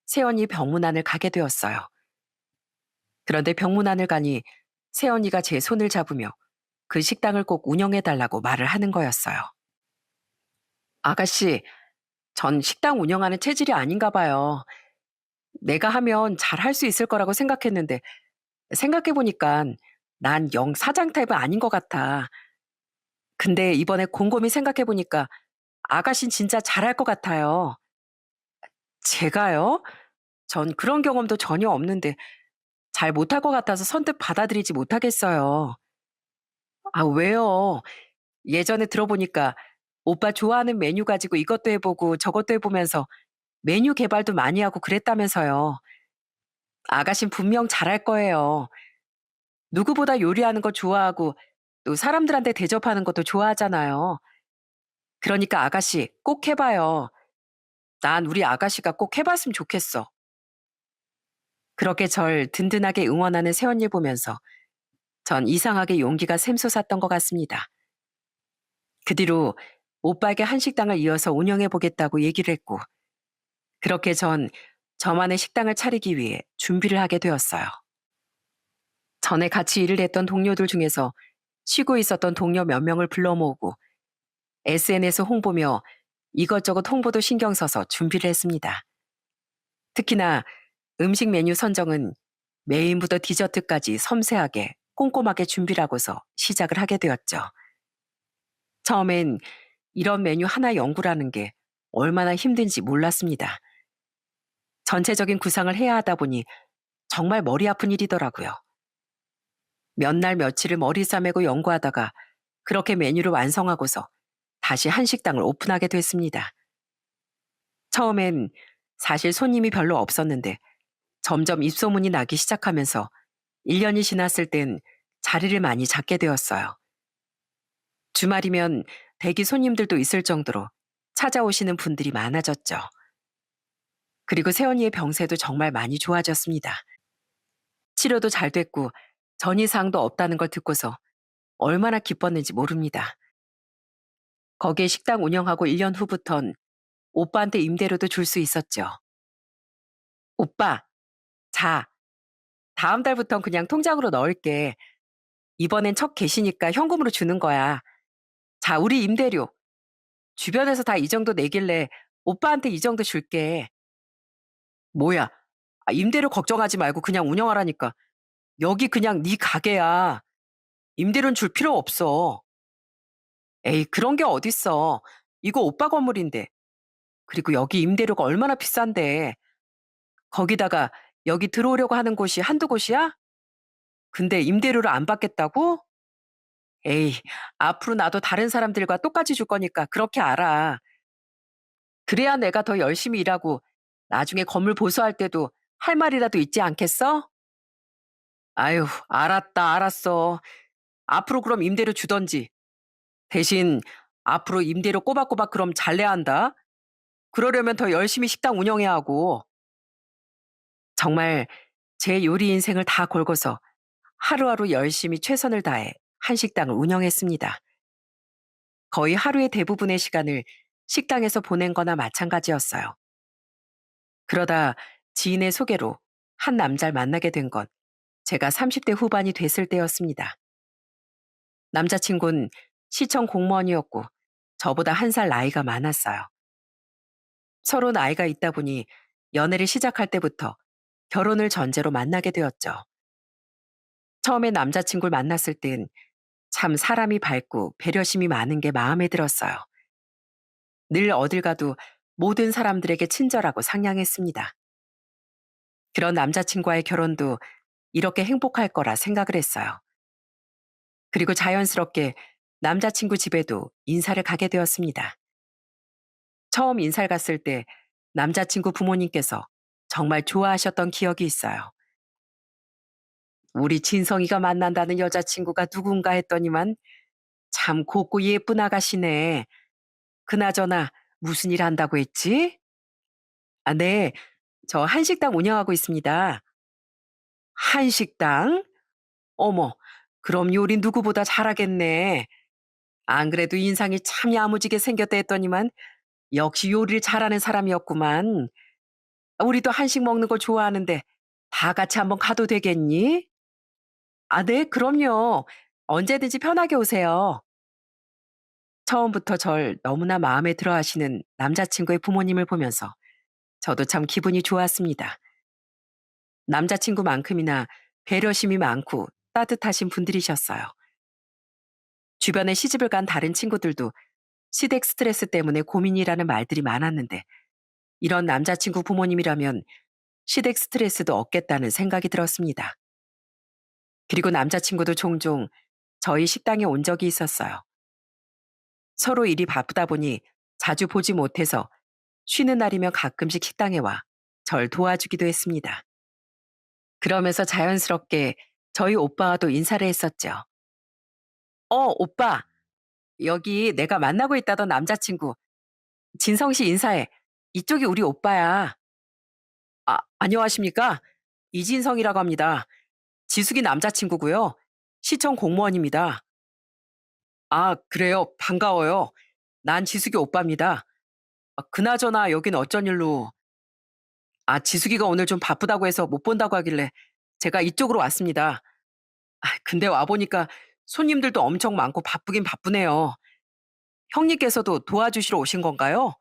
새언니 병문안을 가게 되었어요. 그런데 병문안을 가니 새언니가 제 손을 잡으며 그 식당을 꼭 운영해달라고 말을 하는 거였어요. 아가씨, 전 식당 운영하는 체질이 아닌가 봐요. 내가 하면 잘할 수 있을 거라고 생각했는데 생각해보니까 난 영 사장 타입은 아닌 것 같아. 근데 이번에 곰곰이 생각해보니까 아가씨는 진짜 잘할 것 같아요. 제가요? 전 그런 경험도 전혀 없는데 잘 못할 것 같아서 선뜻 받아들이지 못하겠어요. 아, 왜요? 예전에 들어보니까 오빠 좋아하는 메뉴 가지고 이것도 해보고 저것도 해보면서 메뉴 개발도 많이 하고 그랬다면서요. 아가씨는 분명 잘할 거예요. 누구보다 요리하는 거 좋아하고 또 사람들한테 대접하는 것도 좋아하잖아요. 그러니까 아가씨 꼭 해봐요. 난 우리 아가씨가 꼭 해봤으면 좋겠어. 그렇게 절 든든하게 응원하는 새언니 보면서 전 이상하게 용기가 샘솟았던 것 같습니다. 그 뒤로 오빠에게 한식당을 이어서 운영해 보겠다고 얘기를 했고 그렇게 전 저만의 식당을 차리기 위해 준비를 하게 되었어요. 전에 같이 일을 했던 동료들 중에서 쉬고 있었던 동료 몇 명을 불러 모으고 SNS 홍보며 이것저것 홍보도 신경 써서 준비를 했습니다. 특히나 음식 메뉴 선정은 메인부터 디저트까지 섬세하게 꼼꼼하게 준비를 하고서 시작을 하게 되었죠. 처음엔 이런 메뉴 하나 연구라는 게 얼마나 힘든지 몰랐습니다. 전체적인 구상을 해야 하다 보니 정말 머리 아픈 일이더라고요. 몇 날 며칠을 머리 싸매고 연구하다가 그렇게 메뉴를 완성하고서 다시 한식당을 오픈하게 됐습니다. 처음엔 사실 손님이 별로 없었는데 점점 입소문이 나기 시작하면서 1년이 지났을 땐 자리를 많이 잡게 되었어요. 주말이면 대기 손님들도 있을 정도로 찾아오시는 분들이 많아졌죠. 그리고 새언니의 병세도 정말 많이 좋아졌습니다. 치료도 잘 됐고 전이사항도 없다는 걸 듣고서 얼마나 기뻤는지 모릅니다. 거기에 식당 운영하고 1년 후부턴 오빠한테 임대료도 줄 수 있었죠. 오빠, 자, 다음 달부턴 그냥 통장으로 넣을게. 이번엔 첫 계시니까 현금으로 주는 거야. 자, 우리 임대료. 주변에서 다 이 정도 내길래 오빠한테 이 정도 줄게. 뭐야? 임대료 걱정하지 말고 그냥 운영하라니까. 여기 그냥 네 가게야. 임대료는 줄 필요 없어. 에이, 그런 게 어딨어. 이거 오빠 건물인데. 그리고 여기 임대료가 얼마나 비싼데. 거기다가 여기 들어오려고 하는 곳이 한두 곳이야? 근데 임대료를 안 받겠다고? 에이, 앞으로 나도 다른 사람들과 똑같이 줄 거니까 그렇게 알아. 그래야 내가 더 열심히 일하고 나중에 건물 보수할 때도 할 말이라도 있지 않겠어? 아유, 알았다, 알았어. 앞으로 그럼 임대료 주던지. 대신 앞으로 임대료 꼬박꼬박 그럼 잘 내야 한다. 그러려면 더 열심히 식당 운영해야 하고. 정말 제 요리 인생을 다 걸고서 하루하루 열심히 최선을 다해 한식당을 운영했습니다. 거의 하루의 대부분의 시간을 식당에서 보낸 거나 마찬가지였어요. 그러다 지인의 소개로 한 남자를 만나게 된 건 제가 30대 후반이 됐을 때였습니다. 남자친구는 시청 공무원이었고 저보다 한 살 나이가 많았어요. 서로 나이가 있다 보니 연애를 시작할 때부터 결혼을 전제로 만나게 되었죠. 처음에 남자친구를 만났을 땐 참 사람이 밝고 배려심이 많은 게 마음에 들었어요. 늘 어딜 가도 모든 사람들에게 친절하고 상냥했습니다. 그런 남자친구와의 결혼도 이렇게 행복할 거라 생각을 했어요. 그리고 자연스럽게 남자친구 집에도 인사를 가게 되었습니다. 처음 인사를 갔을 때 남자친구 부모님께서 정말 좋아하셨던 기억이 있어요. 우리 진성이가 만난다는 여자친구가 누군가 했더니만 참 곱고 예쁜 아가씨네. 그나저나 무슨 일 한다고 했지? 아, 네. 저 한식당 운영하고 있습니다. 한식당? 어머, 그럼 요리 누구보다 잘하겠네. 안 그래도 인상이 참 야무지게 생겼다 했더니만 역시 요리를 잘하는 사람이었구만. 우리도 한식 먹는 거 좋아하는데 다 같이 한번 가도 되겠니? 아, 네, 그럼요. 언제든지 편하게 오세요. 처음부터 절 너무나 마음에 들어 하시는 남자친구의 부모님을 보면서 저도 참 기분이 좋았습니다. 남자친구만큼이나 배려심이 많고 따뜻하신 분들이셨어요. 주변에 시집을 간 다른 친구들도 시댁 스트레스 때문에 고민이라는 말들이 많았는데 이런 남자친구 부모님이라면 시댁 스트레스도 없겠다는 생각이 들었습니다. 그리고 남자친구도 종종 저희 식당에 온 적이 있었어요. 서로 일이 바쁘다 보니 자주 보지 못해서 쉬는 날이면 가끔씩 식당에 와 절 도와주기도 했습니다. 그러면서 자연스럽게 저희 오빠와도 인사를 했었죠. 오빠. 여기 내가 만나고 있다던 남자친구 진성 씨 인사해. 이쪽이 우리 오빠야. 안녕하십니까? 이진성이라고 합니다. 지숙이 남자친구고요. 시청 공무원입니다. 아, 그래요? 반가워요. 난 지숙이 오빠입니다. 그나저나 여긴 어쩐 일로? 지숙이가 오늘 좀 바쁘다고 해서 못 본다고 하길래 제가 이쪽으로 왔습니다. 근데 와보니까 손님들도 엄청 많고 바쁘긴 바쁘네요. 형님께서도 도와주시러 오신 건가요?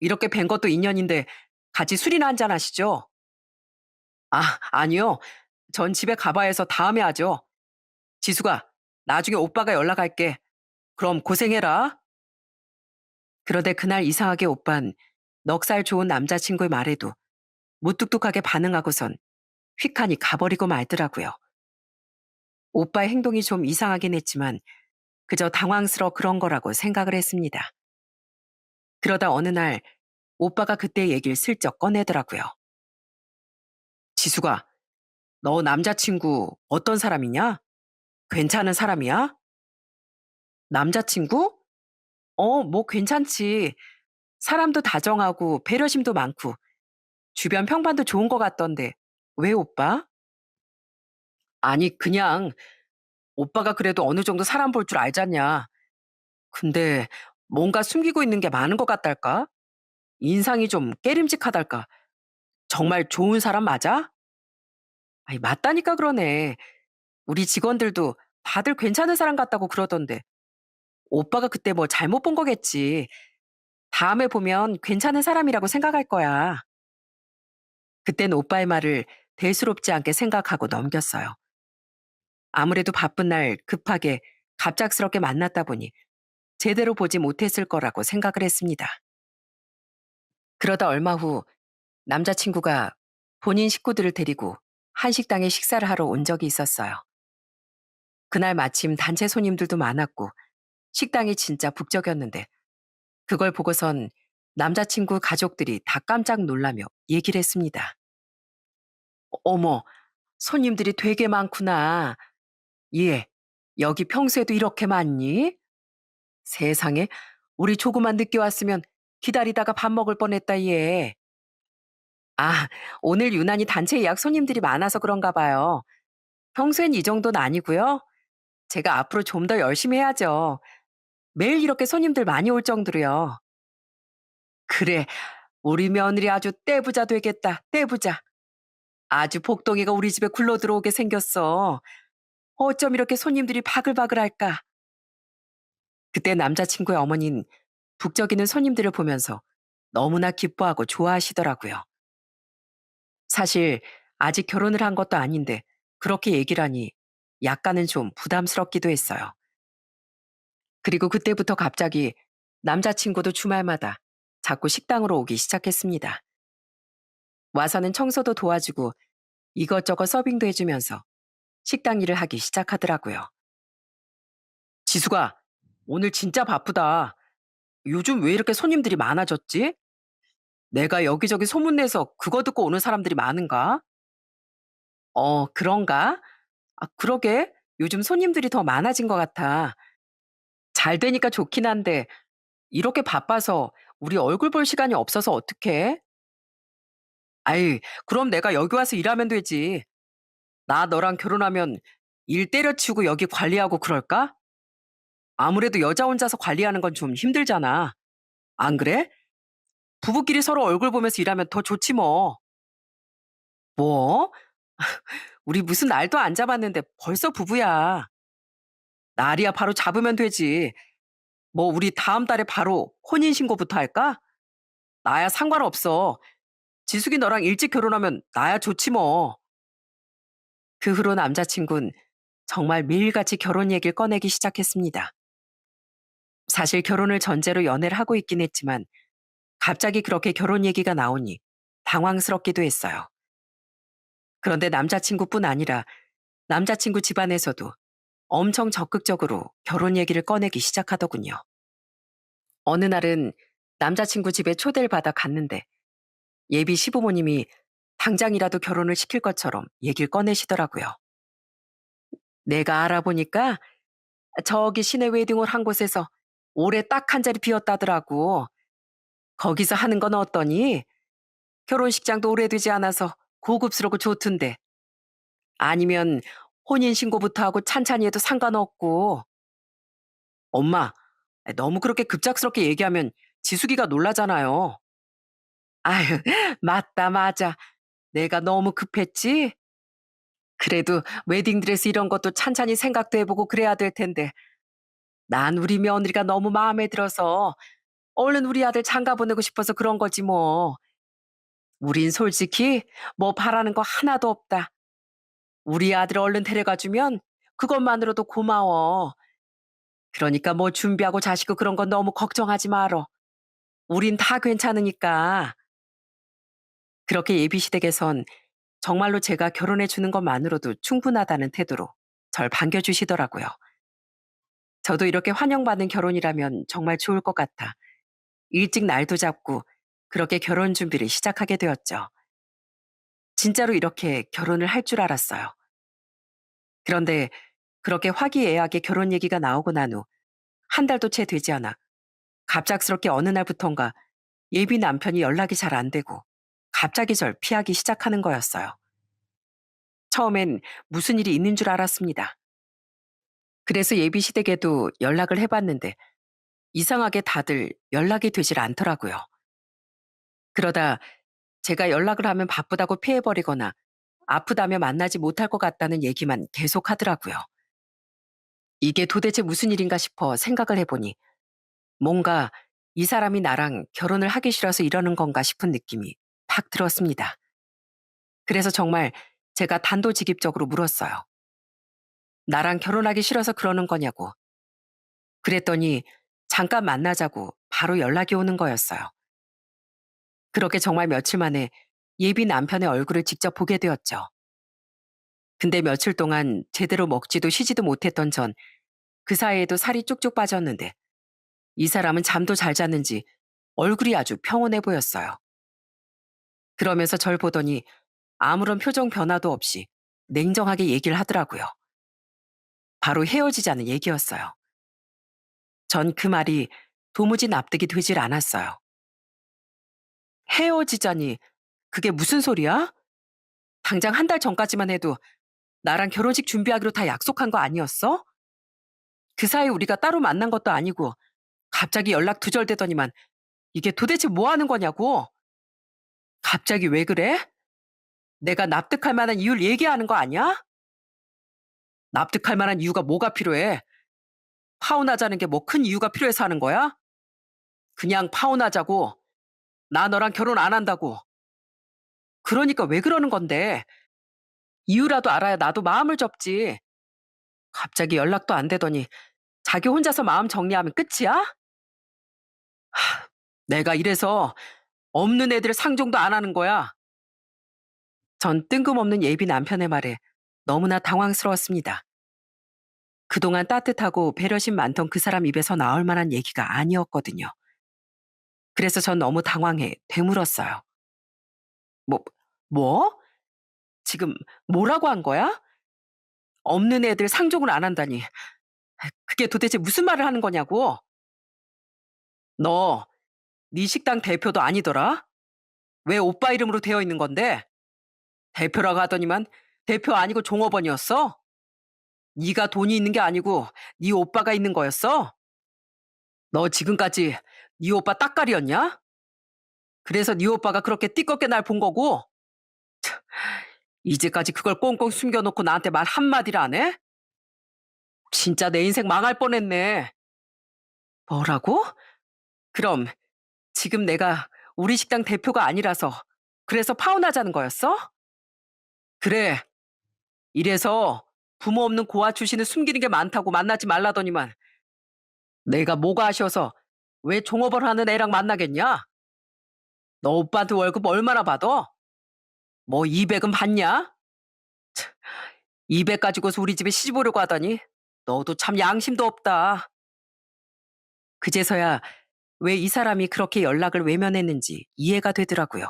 이렇게 뵌 것도 인연인데 같이 술이나 한잔 하시죠? 아니요. 전 집에 가봐야 해서 다음에 하죠. 지수가, 나중에 오빠가 연락할게. 그럼 고생해라. 그런데 그날 이상하게 오빤 넉살 좋은 남자친구의 말에도 무뚝뚝하게 반응하고선 휙하니 가버리고 말더라고요. 오빠의 행동이 좀 이상하긴 했지만 그저 당황스러워 그런 거라고 생각을 했습니다. 그러다 어느 날 오빠가 그때 얘기를 슬쩍 꺼내더라고요. 지수가, 너 남자친구 어떤 사람이냐? 괜찮은 사람이야? 남자친구? 뭐 괜찮지. 사람도 다정하고 배려심도 많고 주변 평판도 좋은 것 같던데. 왜 오빠? 아니, 그냥 오빠가 그래도 어느 정도 사람 볼 줄 알잖냐. 근데 뭔가 숨기고 있는 게 많은 것 같달까? 인상이 좀 깨림직하달까? 정말 좋은 사람 맞아? 아니, 맞다니까 그러네. 우리 직원들도 다들 괜찮은 사람 같다고 그러던데. 오빠가 그때 뭐 잘못 본 거겠지. 다음에 보면 괜찮은 사람이라고 생각할 거야. 그땐 오빠의 말을 대수롭지 않게 생각하고 넘겼어요. 아무래도 바쁜 날 급하게 갑작스럽게 만났다 보니 제대로 보지 못했을 거라고 생각을 했습니다. 그러다 얼마 후 남자친구가 본인 식구들을 데리고 한식당에 식사를 하러 온 적이 있었어요. 그날 마침 단체 손님들도 많았고 식당이 진짜 북적였는데 그걸 보고선 남자친구 가족들이 다 깜짝 놀라며 얘기를 했습니다. 어머, 손님들이 되게 많구나. 예, 여기 평소에도 이렇게 많니? 세상에, 우리 조금만 늦게 왔으면 기다리다가 밥 먹을 뻔했다, 얘. 아, 오늘 유난히 단체 예약 손님들이 많아서 그런가 봐요. 평소엔 이 정도는 아니고요. 제가 앞으로 좀 더 열심히 해야죠. 매일 이렇게 손님들 많이 올 정도로요. 그래, 우리 며느리 아주 떼부자 되겠다, 떼부자. 아주 복덩이가 우리 집에 굴러 들어오게 생겼어. 어쩜 이렇게 손님들이 바글바글할까? 그때 남자친구의 어머니는 북적이는 손님들을 보면서 너무나 기뻐하고 좋아하시더라고요. 사실 아직 결혼을 한 것도 아닌데 그렇게 얘기를 하니 약간은 좀 부담스럽기도 했어요. 그리고 그때부터 갑자기 남자친구도 주말마다 자꾸 식당으로 오기 시작했습니다. 와서는 청소도 도와주고 이것저것 서빙도 해주면서 식당 일을 하기 시작하더라고요. 지수가, 오늘 진짜 바쁘다. 요즘 왜 이렇게 손님들이 많아졌지? 내가 여기저기 소문내서 그거 듣고 오는 사람들이 많은가? 그런가? 아, 그러게. 요즘 손님들이 더 많아진 것 같아. 잘 되니까 좋긴 한데, 이렇게 바빠서 우리 얼굴 볼 시간이 없어서 어떡해? 아이, 그럼 내가 여기 와서 일하면 되지. 나 너랑 결혼하면 일 때려치우고 여기 관리하고 그럴까? 아무래도 여자 혼자서 관리하는 건 좀 힘들잖아. 안 그래? 부부끼리 서로 얼굴 보면서 일하면 더 좋지 뭐. 뭐? 우리 무슨 날도 안 잡았는데 벌써 부부야. 날이야 바로 잡으면 되지. 뭐 우리 다음 달에 바로 혼인신고부터 할까? 나야 상관없어. 지숙이 너랑 일찍 결혼하면 나야 좋지 뭐. 그 후로 남자친구는 정말 매일같이 결혼 얘기를 꺼내기 시작했습니다. 사실 결혼을 전제로 연애를 하고 있긴 했지만 갑자기 그렇게 결혼 얘기가 나오니 당황스럽기도 했어요. 그런데 남자친구뿐 아니라 남자친구 집안에서도 엄청 적극적으로 결혼 얘기를 꺼내기 시작하더군요. 어느 날은 남자친구 집에 초대를 받아 갔는데 예비 시부모님이 당장이라도 결혼을 시킬 것처럼 얘기를 꺼내시더라고요. 내가 알아보니까 저기 시내 웨딩홀 한 곳에서 올해 딱 한 자리 비었다더라고. 거기서 하는 건 어떠니? 결혼식장도 오래되지 않아서 고급스럽고 좋던데. 아니면 혼인신고부터 하고 찬찬히 해도 상관없고. 엄마, 너무 그렇게 급작스럽게 얘기하면 지숙이가 놀라잖아요. 아유, 맞다, 맞아. 내가 너무 급했지? 그래도 웨딩드레스 이런 것도 찬찬히 생각도 해보고 그래야 될 텐데. 난 우리 며느리가 너무 마음에 들어서 얼른 우리 아들 장가 보내고 싶어서 그런 거지 뭐. 우린 솔직히 뭐 바라는 거 하나도 없다. 우리 아들 얼른 데려가 주면 그것만으로도 고마워. 그러니까 뭐 준비하고 자시고 그런 건 너무 걱정하지 말어. 우린 다 괜찮으니까. 그렇게 예비시댁에선 정말로 제가 결혼해 주는 것만으로도 충분하다는 태도로 절 반겨주시더라고요. 저도 이렇게 환영받는 결혼이라면 정말 좋을 것 같아 일찍 날도 잡고 그렇게 결혼 준비를 시작하게 되었죠. 진짜로 이렇게 결혼을 할 줄 알았어요. 그런데 그렇게 화기애애하게 결혼 얘기가 나오고 난 후 한 달도 채 되지 않아 갑작스럽게 어느 날부턴가 예비 남편이 연락이 잘 안 되고 갑자기 절 피하기 시작하는 거였어요. 처음엔 무슨 일이 있는 줄 알았습니다. 그래서 예비 시댁에도 연락을 해 봤는데 이상하게 다들 연락이 되질 않더라고요. 그러다 제가 연락을 하면 바쁘다고 피해 버리거나 아프다며 만나지 못할 것 같다는 얘기만 계속 하더라고요. 이게 도대체 무슨 일인가 싶어 생각을 해 보니 뭔가 '이 사람이 나랑 결혼을 하기 싫어서 이러는 건가?' 싶은 느낌이 팍 들었습니다. 그래서 정말 제가 단도직입적으로 물었어요. "나랑 결혼하기 싫어서 그러는 거냐."고. 그랬더니 잠깐 만나자고 바로 연락이 오는 거였어요. 그렇게 정말 며칠 만에 예비 남편의 얼굴을 직접 보게 되었죠. 근데 며칠 동안 제대로 먹지도 쉬지도 못했던 전 그 사이에도 살이 쭉쭉 빠졌는데 이 사람은 잠도 잘 잤는지 얼굴이 아주 평온해 보였어요. 그러면서 절 보더니 아무런 표정 변화도 없이 냉정하게 얘기를 하더라고요. 바로 헤어지자는 얘기였어요. 전 그 말이 도무지 납득이 되질 않았어요. 헤어지자니 그게 무슨 소리야? 당장 한 달 전까지만 해도 나랑 결혼식 준비하기로 다 약속한 거 아니었어? 그 사이 우리가 따로 만난 것도 아니고 갑자기 연락 두절되더니만 이게 도대체 뭐 하는 거냐고. 갑자기 왜 그래? 내가 납득할 만한 이유를 얘기하는 거 아니야? 납득할 만한 이유가 뭐가 필요해? 파혼하자는 게 뭐 큰 이유가 필요해서 하는 거야? 그냥 파혼하자고. 나 너랑 결혼 안 한다고. 그러니까 왜 그러는 건데? 이유라도 알아야 나도 마음을 접지. 갑자기 연락도 안 되더니 자기 혼자서 마음 정리하면 끝이야? 내가 이래서 없는 애들 상종도 안 하는 거야. 전 뜬금없는 예비 남편의 말에 너무나 당황스러웠습니다. 그동안 따뜻하고 배려심 많던 그 사람 입에서 나올 만한 얘기가 아니었거든요. 그래서 전 너무 당황해 되물었어요. 뭐, 뭐? 지금 뭐라고 한 거야? 없는 애들 상종을 안 한다니. 그게 도대체 무슨 말을 하는 거냐고? 너, 네 식당 대표도 아니더라? 왜 오빠 이름으로 되어 있는 건데? 대표라고 하더니만 대표 아니고 종업원이었어? 네가 돈이 있는 게 아니고 네 오빠가 있는 거였어? 너 지금까지 네 오빠 따까리였냐? 그래서 네 오빠가 그렇게 띠껍게 날 본 거고 이제까지 그걸 꽁꽁 숨겨놓고 나한테 말 한마디를 안 해? 진짜 내 인생 망할 뻔했네. 뭐라고? 그럼 지금 내가 우리 식당 대표가 아니라서 그래서 파혼하자는 거였어? 그래. 이래서 부모 없는 고아 출신은 숨기는 게 많다고 만나지 말라더니만 내가 뭐가 아쉬워서 왜 종업원 하는 애랑 만나겠냐? 너 오빠한테 월급 얼마나 받아? 뭐 200은 받냐? 200 가지고서 우리 집에 시집 오려고 하다니 너도 참 양심도 없다. 그제서야 왜 이 사람이 그렇게 연락을 외면했는지 이해가 되더라고요.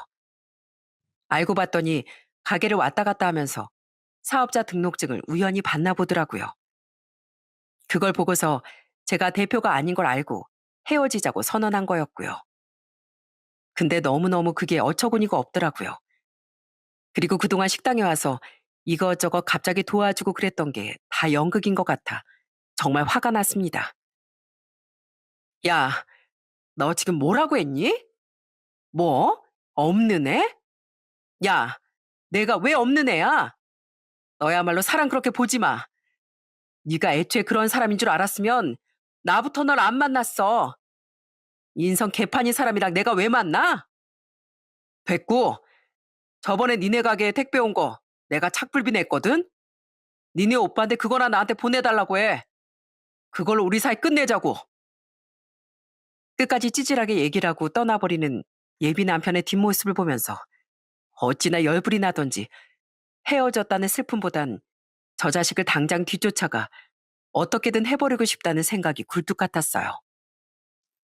알고 봤더니 가게를 왔다 갔다 하면서 사업자 등록증을 우연히 봤나 보더라고요. 그걸 보고서 제가 대표가 아닌 걸 알고 헤어지자고 선언한 거였고요. 근데 너무너무 그게 어처구니가 없더라고요. 그리고 그동안 식당에 와서 이것저것 갑자기 도와주고 그랬던 게 다 연극인 것 같아 정말 화가 났습니다. 야, 너 지금 뭐라고 했니? 뭐? 없는 애? 야, 내가 왜 없는 애야? 너야말로 사람 그렇게 보지 마. 네가 애초에 그런 사람인 줄 알았으면 나부터 널 안 만났어. 인성 개판인 사람이랑 내가 왜 만나? 됐고, 저번에 니네 가게에 택배 온 거 내가 착불비 냈거든? 니네 오빠한테 그거나 나한테 보내달라고 해. 그걸로 우리 사이 끝내자고. 끝까지 찌질하게 얘기를 하고 떠나버리는 예비 남편의 뒷모습을 보면서 어찌나 열불이 나던지 헤어졌다는 슬픔보단 저 자식을 당장 뒤쫓아가 어떻게든 해버리고 싶다는 생각이 굴뚝 같았어요.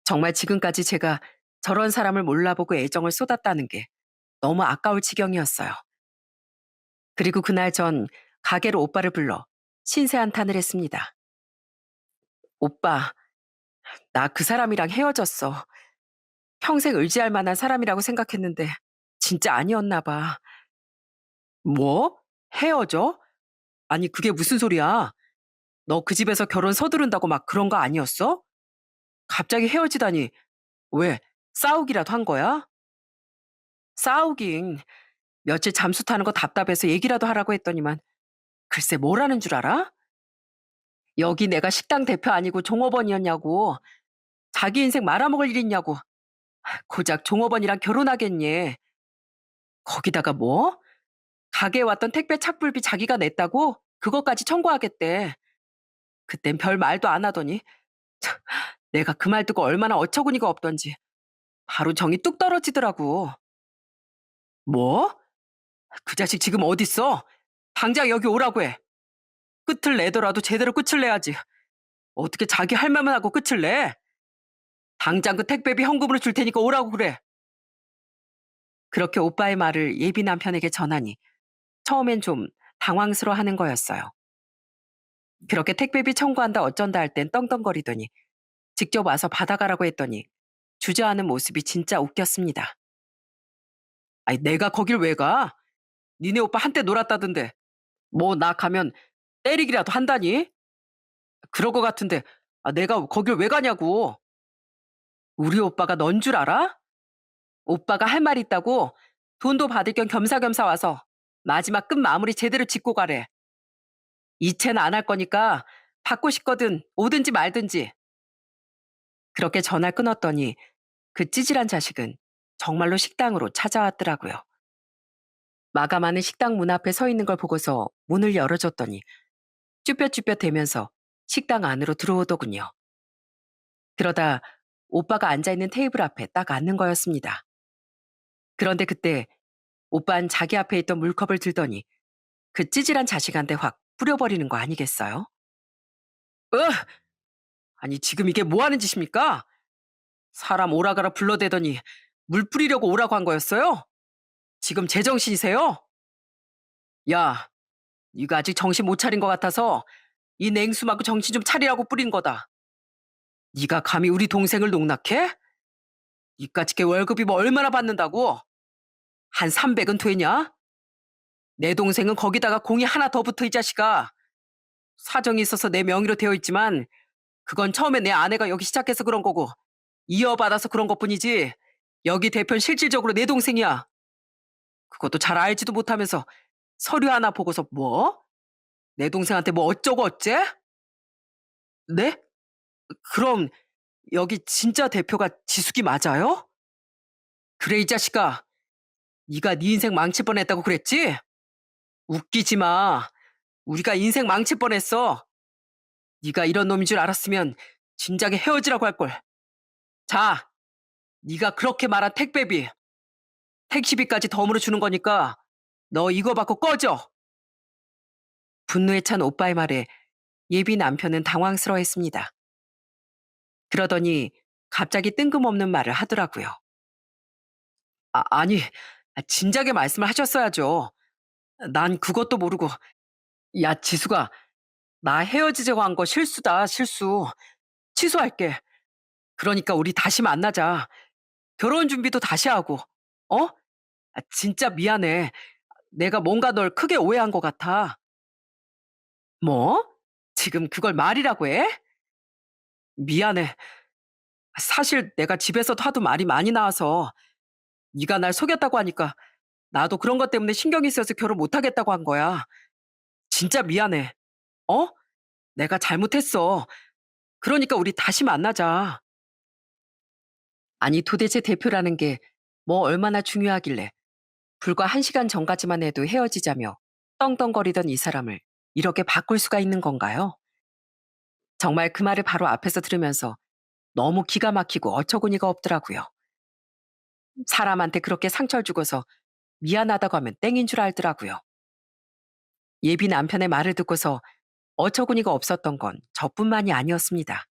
정말 지금까지 제가 저런 사람을 몰라보고 애정을 쏟았다는 게 너무 아까울 지경이었어요. 그리고 그날 전 가게로 오빠를 불러 신세 한탄을 했습니다. 오빠, 나 그 사람이랑 헤어졌어. 평생 의지할 만한 사람이라고 생각했는데 진짜 아니었나 봐. 뭐? 헤어져? 아니, 그게 무슨 소리야? 너 그 집에서 결혼 서두른다고 막 그런 거 아니었어? 갑자기 헤어지다니. 왜? 싸우기라도 한 거야? 싸우긴. 며칠 잠수 타는 거 답답해서 얘기라도 하라고 했더니만 글쎄 뭘 하는 줄 알아? 여기 내가 식당 대표 아니고 종업원이었냐고. 자기 인생 말아먹을 일 있냐고. 고작 종업원이랑 결혼하겠니? 거기다가 뭐? 가게에 왔던 택배 착불비 자기가 냈다고? 그것까지 청구하겠대. 그땐 별 말도 안 하더니 내가 그 말 듣고 얼마나 어처구니가 없던지 바로 정이 뚝 떨어지더라고. 뭐? 그 자식 지금 어딨어? 당장 여기 오라고 해. 끝을 내더라도 제대로 끝을 내야지. 어떻게 자기 할 말만 하고 끝을 내? 당장 그 택배비 현금으로 줄 테니까 오라고 그래. 그렇게 오빠의 말을 예비 남편에게 전하니 처음엔 좀 당황스러워하는 거였어요. 그렇게 택배비 청구한다 어쩐다 할 땐 떵떵거리더니 직접 와서 받아가라고 했더니 주저하는 모습이 진짜 웃겼습니다. 아니 내가 거길 왜 가? 니네 오빠 한때 놀았다던데. 뭐 나 가면 때리기라도 한다니? 그럴 것 같은데 내가 거길 왜 가냐고. 우리 오빠가 넌 줄 알아? 오빠가 할 말 있다고 돈도 받을 겸 겸사겸사 와서 마지막 끝 마무리 제대로 짓고 가래. 이체는 안 할 거니까 받고 싶거든 오든지 말든지. 그렇게 전화를 끊었더니 그 찌질한 자식은 정말로 식당으로 찾아왔더라고요. 마감하는 식당 문 앞에 서 있는 걸 보고서 문을 열어줬더니 쭈뼛쭈뼛 대면서 식당 안으로 들어오더군요. 그러다 오빠가 앉아있는 테이블 앞에 딱 앉는 거였습니다. 그런데 그때 오빤 자기 앞에 있던 물컵을 들더니 그 찌질한 자식한테 확 뿌려버리는 거 아니겠어요? 으! 아니 지금 이게 뭐 하는 짓입니까? 사람 오라가라 불러대더니 물 뿌리려고 오라고 한 거였어요? 지금 제정신이세요? 야, 네가 아직 정신 못 차린 것 같아서 이 냉수하고 정신 좀 차리라고 뿌린 거다. 네가 감히 우리 동생을 농락해? 이까짓 게 월급이 뭐 얼마나 받는다고? 한 300은 되냐? 내 동생은 거기다가 공이 하나 더 붙어 이 자식아. 사정이 있어서 내 명의로 되어 있지만 그건 처음에 내 아내가 여기 시작해서 그런 거고 이어받아서 그런 것뿐이지 여기 대표는 실질적으로 내 동생이야. 그것도 잘 알지도 못하면서 서류 하나 보고서 뭐? 내 동생한테 뭐 어쩌고 어째? 네? 그럼 여기 진짜 대표가 지숙이 맞아요? 그래 이 자식아. 네가 네 인생 망칠 뻔했다고 그랬지? 웃기지 마. 우리가 인생 망칠 뻔했어. 네가 이런 놈인 줄 알았으면 진작에 헤어지라고 할 걸. 자, 네가 그렇게 말한 택배비, 택시비까지 덤으로 주는 거니까 너 이거 받고 꺼져. 분노에 찬 오빠의 말에 예비 남편은 당황스러워했습니다. 그러더니 갑자기 뜬금없는 말을 하더라고요. 아니, 진작에 말씀을 하셨어야죠. 난 그것도 모르고. 야, 지수가, 나 헤어지자고 한 거 실수다, 실수. 취소할게. 그러니까 우리 다시 만나자. 결혼 준비도 다시 하고. 어? 진짜 미안해. 내가 뭔가 널 크게 오해한 것 같아. 뭐? 지금 그걸 말이라고 해? 미안해. 사실 내가 집에서도 하도 말이 많이 나와서 네가 날 속였다고 하니까 나도 그런 것 때문에 신경이 쓰여서 결혼 못 하겠다고 한 거야. 진짜 미안해. 어? 내가 잘못했어. 그러니까 우리 다시 만나자. 아니 도대체 대표라는 게 뭐 얼마나 중요하길래 불과 1시간 전까지만 해도 헤어지자며 떵떵거리던 이 사람을 이렇게 바꿀 수가 있는 건가요? 정말 그 말을 바로 앞에서 들으면서 너무 기가 막히고 어처구니가 없더라고요. 사람한테 그렇게 상처를 주고서 미안하다고 하면 땡인 줄 알더라고요. 예비 남편의 말을 듣고서 어처구니가 없었던 건 저뿐만이 아니었습니다.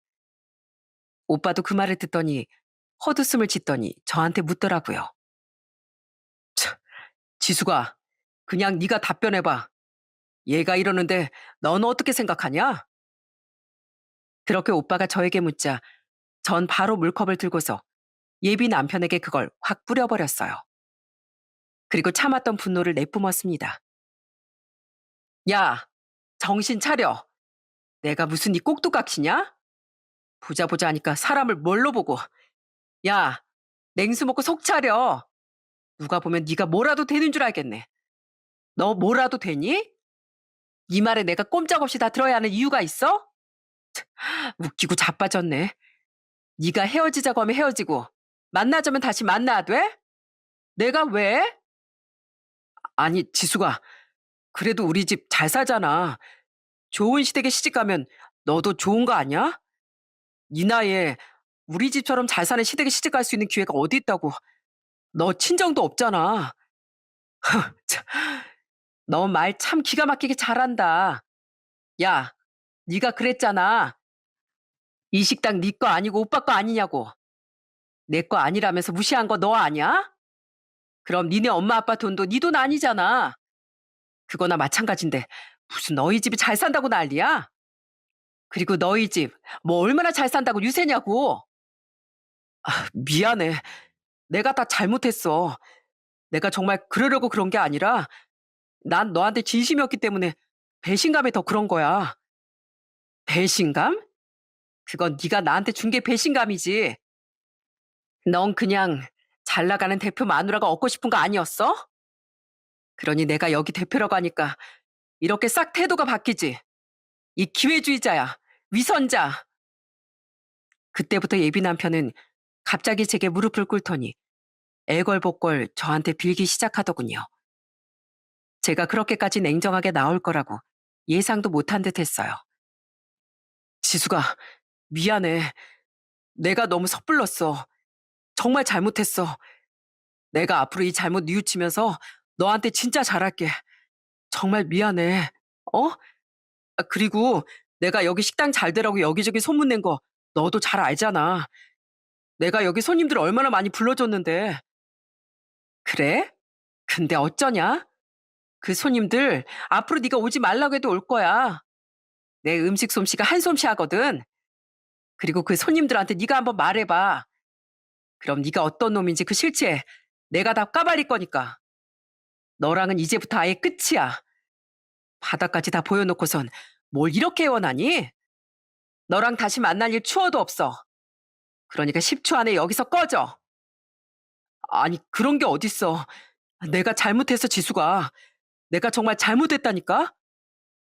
오빠도 그 말을 듣더니 헛웃음을 짓더니 저한테 묻더라고요. 참, 지수가 그냥 네가 답변해봐. 얘가 이러는데 넌 어떻게 생각하냐? 그렇게 오빠가 저에게 묻자 전 바로 물컵을 들고서 예비 남편에게 그걸 확 뿌려버렸어요. 그리고 참았던 분노를 내뿜었습니다. 야, 정신 차려. 내가 무슨 이 꼭두각시냐? 보자 보자 하니까 사람을 뭘로 보고. 야, 냉수 먹고 속 차려. 누가 보면 네가 뭐라도 되는 줄 알겠네. 너 뭐라도 되니? 이 말에 내가 꼼짝없이 다 들어야 하는 이유가 있어? 웃기고 자빠졌네. 네가 헤어지자고 하면 헤어지고 만나자면 다시 만나야 돼? 내가 왜? 아니, 지수가 그래도 우리 집 잘 살잖아. 좋은 시댁에 시집 가면 너도 좋은 거 아니야? 이 나이에 우리 집처럼 잘 사는 시댁에 시집 갈 수 있는 기회가 어디 있다고. 너 친정도 없잖아. 너 말 참 기가 막히게 잘한다. 야, 네가 그랬잖아. 이 식당 네 거 아니고 오빠 거 아니냐고. 내 거 아니라면서 무시한 거 너 아니야? 그럼 니네 엄마 아빠 돈도 네 돈 아니잖아. 그거나 마찬가지인데 무슨 너희 집이 잘 산다고 난리야? 그리고 너희 집 뭐 얼마나 잘 산다고 유세냐고. 미안해. 내가 다 잘못했어. 내가 정말 그러려고 그런 게 아니라 난 너한테 진심이었기 때문에 배신감에 더 그런 거야. 배신감? 그건 네가 나한테 준 게 배신감이지. 넌 그냥 잘 나가는 대표 마누라가 얻고 싶은 거 아니었어? 그러니 내가 여기 대표라고 하니까 이렇게 싹 태도가 바뀌지. 이 기회주의자야. 위선자. 그때부터 예비 남편은 갑자기 제게 무릎을 꿇더니 애걸복걸 저한테 빌기 시작하더군요. 제가 그렇게까지 냉정하게 나올 거라고 예상도 못한 듯 했어요. 지수가, 미안해. 내가 너무 섣불렀어. 정말 잘못했어. 내가 앞으로 이 잘못 뉘우치면서 너한테 진짜 잘할게. 정말 미안해. 어? 그리고 내가 여기 식당 잘 되라고 여기저기 소문낸 거 너도 잘 알잖아. 내가 여기 손님들 얼마나 많이 불러줬는데. 그래? 근데 어쩌냐? 그 손님들 앞으로 네가 오지 말라고 해도 올 거야. 내 음식 솜씨가 한 솜씨 하거든. 그리고 그 손님들한테 네가 한번 말해봐. 그럼 네가 어떤 놈인지 그 실체 내가 다 까발릴 거니까. 너랑은 이제부터 아예 끝이야. 바닥까지 다 보여놓고선 뭘 이렇게 원하니? 너랑 다시 만날 일 추워도 없어. 그러니까 10초 안에 여기서 꺼져. 아니, 그런 게 어딨어. 내가 잘못했어, 지수가. 내가 정말 잘못했다니까?